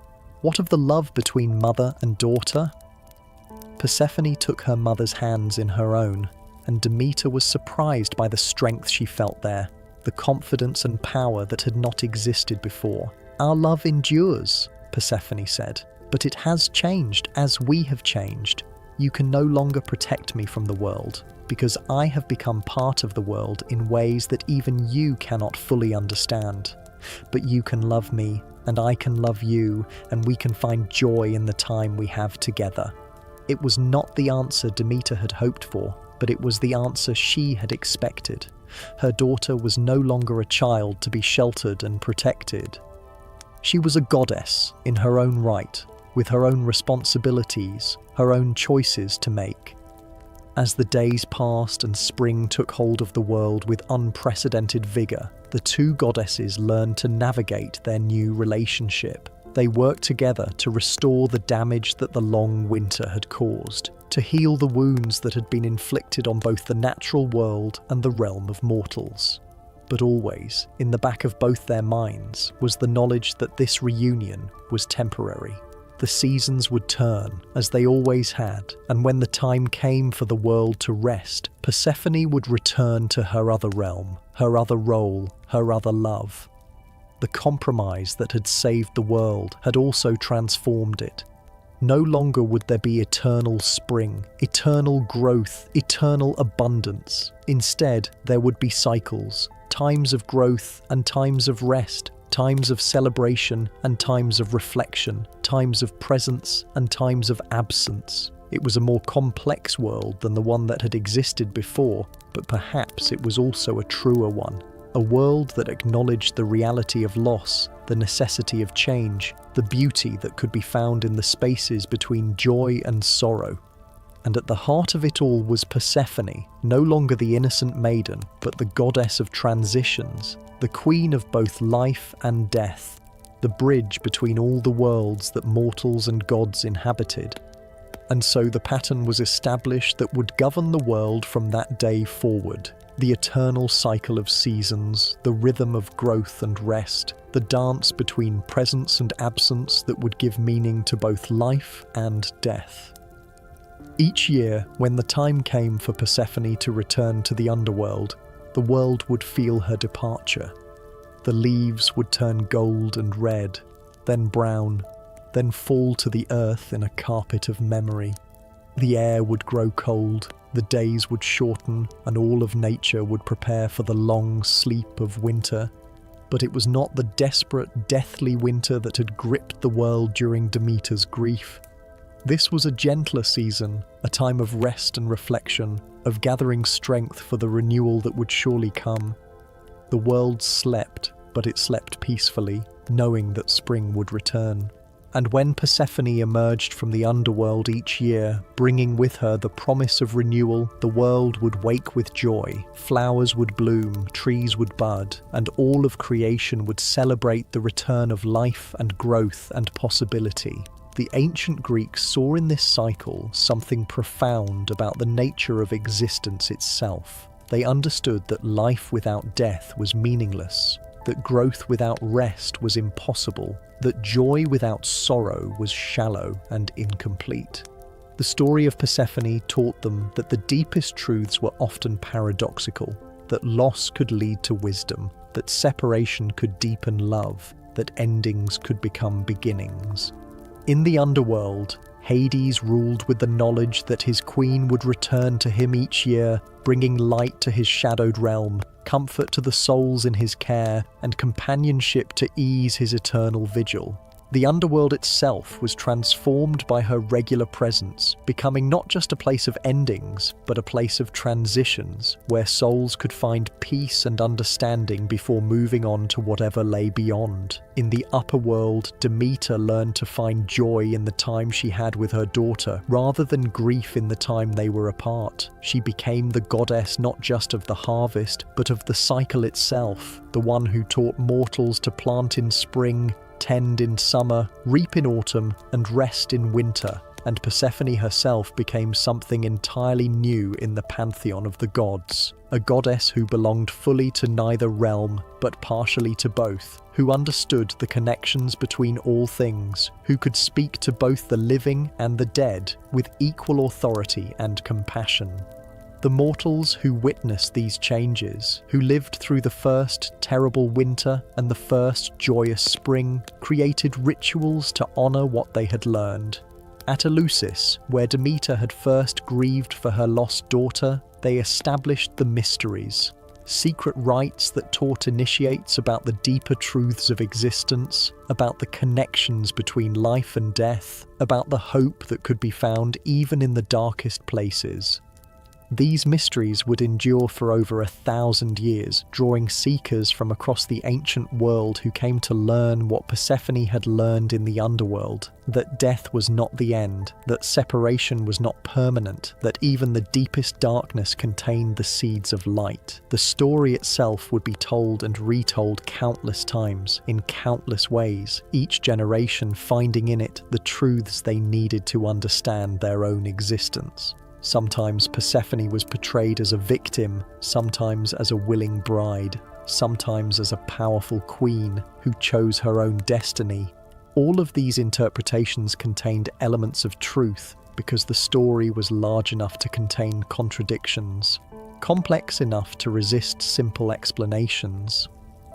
What of the love between mother and daughter?" Persephone took her mother's hands in her own, and Demeter was surprised by the strength she felt there, the confidence and power that had not existed before. "Our love endures," Persephone said, "but it has changed as we have changed. You can no longer protect me from the world, because I have become part of the world in ways that even you cannot fully understand. But you can love me, and I can love you, and we can find joy in the time we have together." It was not the answer Demeter had hoped for, but it was the answer she had expected. Her daughter was no longer a child to be sheltered and protected. She was a goddess in her own right, with her own responsibilities, her own choices to make. As the days passed and spring took hold of the world with unprecedented vigour, the two goddesses learned to navigate their new relationship. They worked together to restore the damage that the long winter had caused, to heal the wounds that had been inflicted on both the natural world and the realm of mortals. But always, in the back of both their minds, was the knowledge that this reunion was temporary. The seasons would turn, as they always had, and when the time came for the world to rest, Persephone would return to her other realm, her other role, her other love. The compromise that had saved the world had also transformed it. No longer would there be eternal spring, eternal growth, eternal abundance. Instead, there would be cycles, times of growth and times of rest, times of celebration and times of reflection, times of presence and times of absence. It was a more complex world than the one that had existed before, but perhaps it was also a truer one. A world that acknowledged the reality of loss, the necessity of change, the beauty that could be found in the spaces between joy and sorrow. And at the heart of it all was Persephone, no longer the innocent maiden, but the goddess of transitions, the queen of both life and death, the bridge between all the worlds that mortals and gods inhabited. And so the pattern was established that would govern the world from that day forward. The eternal cycle of seasons, the rhythm of growth and rest, the dance between presence and absence that would give meaning to both life and death. Each year, when the time came for Persephone to return to the underworld, the world would feel her departure. The leaves would turn gold and red, then brown, then fall to the earth in a carpet of memory. The air would grow cold, the days would shorten, and all of nature would prepare for the long sleep of winter. But it was not the desperate, deathly winter that had gripped the world during Demeter's grief. This was a gentler season, a time of rest and reflection, of gathering strength for the renewal that would surely come. The world slept, but it slept peacefully, knowing that spring would return. And when Persephone emerged from the underworld each year, bringing with her the promise of renewal, the world would wake with joy, flowers would bloom, trees would bud, and all of creation would celebrate the return of life and growth and possibility. The ancient Greeks saw in this cycle something profound about the nature of existence itself. They understood that life without death was meaningless, that growth without rest was impossible, that joy without sorrow was shallow and incomplete. The story of Persephone taught them that the deepest truths were often paradoxical, that loss could lead to wisdom, that separation could deepen love, that endings could become beginnings. In the underworld, Hades ruled with the knowledge that his queen would return to him each year, bringing light to his shadowed realm, comfort to the souls in his care, and companionship to ease his eternal vigil. The underworld itself was transformed by her regular presence, becoming not just a place of endings, but a place of transitions, where souls could find peace and understanding before moving on to whatever lay beyond. In the upper world, Demeter learned to find joy in the time she had with her daughter, rather than grief in the time they were apart. She became the goddess not just of the harvest, but of the cycle itself, the one who taught mortals to plant in spring, tend in summer, reap in autumn, and rest in winter, and Persephone herself became something entirely new in the pantheon of the gods, a goddess who belonged fully to neither realm, but partially to both, who understood the connections between all things, who could speak to both the living and the dead with equal authority and compassion. The mortals who witnessed these changes, who lived through the first terrible winter and the first joyous spring, created rituals to honour what they had learned. At Eleusis, where Demeter had first grieved for her lost daughter, they established the mysteries, secret rites that taught initiates about the deeper truths of existence, about the connections between life and death, about the hope that could be found even in the darkest places. These mysteries would endure for over 1,000 years, drawing seekers from across the ancient world who came to learn what Persephone had learned in the underworld, that death was not the end, that separation was not permanent, that even the deepest darkness contained the seeds of light. The story itself would be told and retold countless times, in countless ways, each generation finding in it the truths they needed to understand their own existence. Sometimes Persephone was portrayed as a victim, sometimes as a willing bride, sometimes as a powerful queen who chose her own destiny. All of these interpretations contained elements of truth because the story was large enough to contain contradictions, complex enough to resist simple explanations.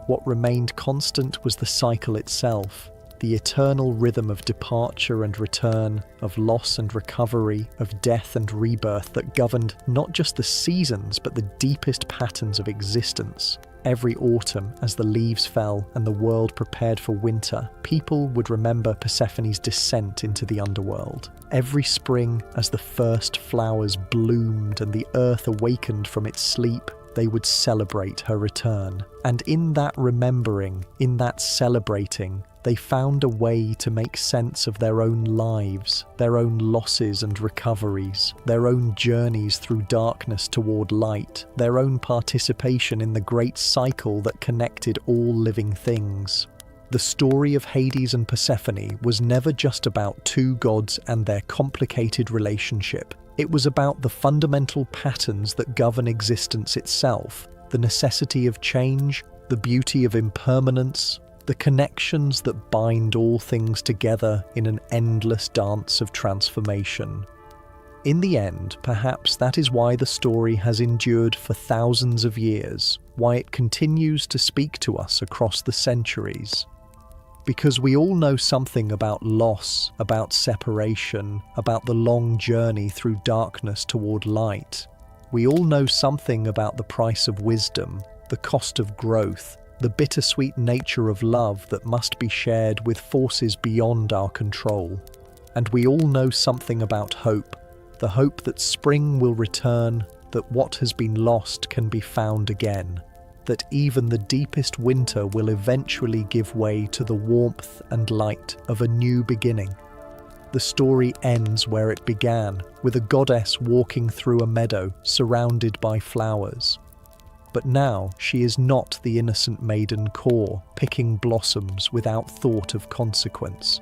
What remained constant was the cycle itself, the eternal rhythm of departure and return, of loss and recovery, of death and rebirth that governed not just the seasons but the deepest patterns of existence. Every autumn, as the leaves fell and the world prepared for winter, people would remember Persephone's descent into the underworld. Every spring, as the first flowers bloomed and the earth awakened from its sleep, they would celebrate her return. And in that remembering, in that celebrating, they found a way to make sense of their own lives, their own losses and recoveries, their own journeys through darkness toward light, their own participation in the great cycle that connected all living things. The story of Hades and Persephone was never just about two gods and their complicated relationship. It was about the fundamental patterns that govern existence itself, the necessity of change, the beauty of impermanence, the connections that bind all things together in an endless dance of transformation. In the end, perhaps that is why the story has endured for thousands of years, why it continues to speak to us across the centuries. Because we all know something about loss, about separation, about the long journey through darkness toward light. We all know something about the price of wisdom, the cost of growth, the bittersweet nature of love that must be shared with forces beyond our control. And we all know something about hope, the hope that spring will return, that what has been lost can be found again, that even the deepest winter will eventually give way to the warmth and light of a new beginning. The story ends where it began, with a goddess walking through a meadow surrounded by flowers. But now she is not the innocent maiden core, picking blossoms without thought of consequence.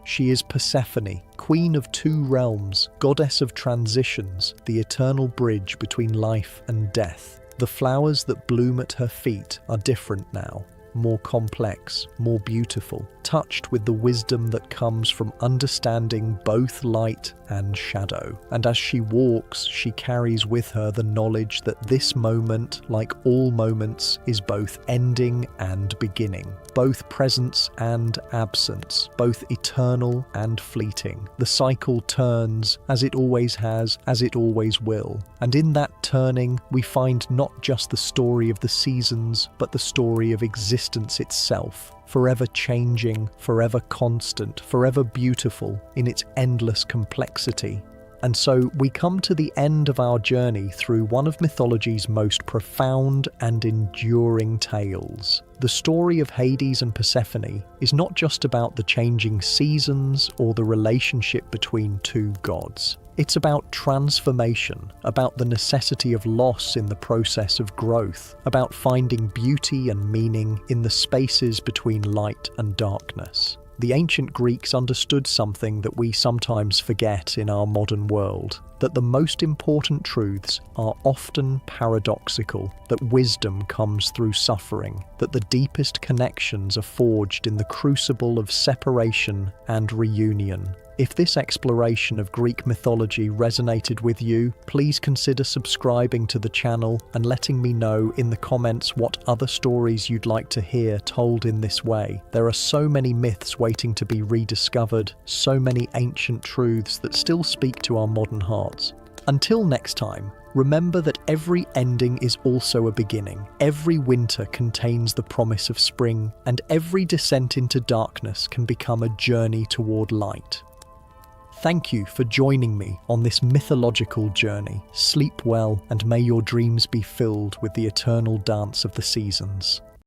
She is Persephone, queen of two realms, goddess of transitions, the eternal bridge between life and death. The flowers that bloom at her feet are different now, more complex, more beautiful, touched with the wisdom that comes from understanding both light and shadow. And as she walks, she carries with her the knowledge that this moment, like all moments, is both ending and beginning, both presence and absence, both eternal and fleeting. The cycle turns, as it always has, as it always will. And in that turning, we find not just the story of the seasons, but the story of existence itself, forever changing, forever constant, forever beautiful in its endless complexity. And so we come to the end of our journey through one of mythology's most profound and enduring tales. The story of Hades and Persephone is not just about the changing seasons or the relationship between two gods. It's about transformation, about the necessity of loss in the process of growth, about finding beauty and meaning in the spaces between light and darkness. The ancient Greeks understood something that we sometimes forget in our modern world, that the most important truths are often paradoxical, that wisdom comes through suffering, that the deepest connections are forged in the crucible of separation and reunion. If this exploration of Greek mythology resonated with you, please consider subscribing to the channel and letting me know in the comments what other stories you'd like to hear told in this way. There are so many myths waiting to be rediscovered, so many ancient truths that still speak to our modern hearts. Until next time, remember that every ending is also a beginning. Every winter contains the promise of spring, and every descent into darkness can become a journey toward light. Thank you for joining me on this mythological journey. Sleep well, and may your dreams be filled with the eternal dance of the seasons.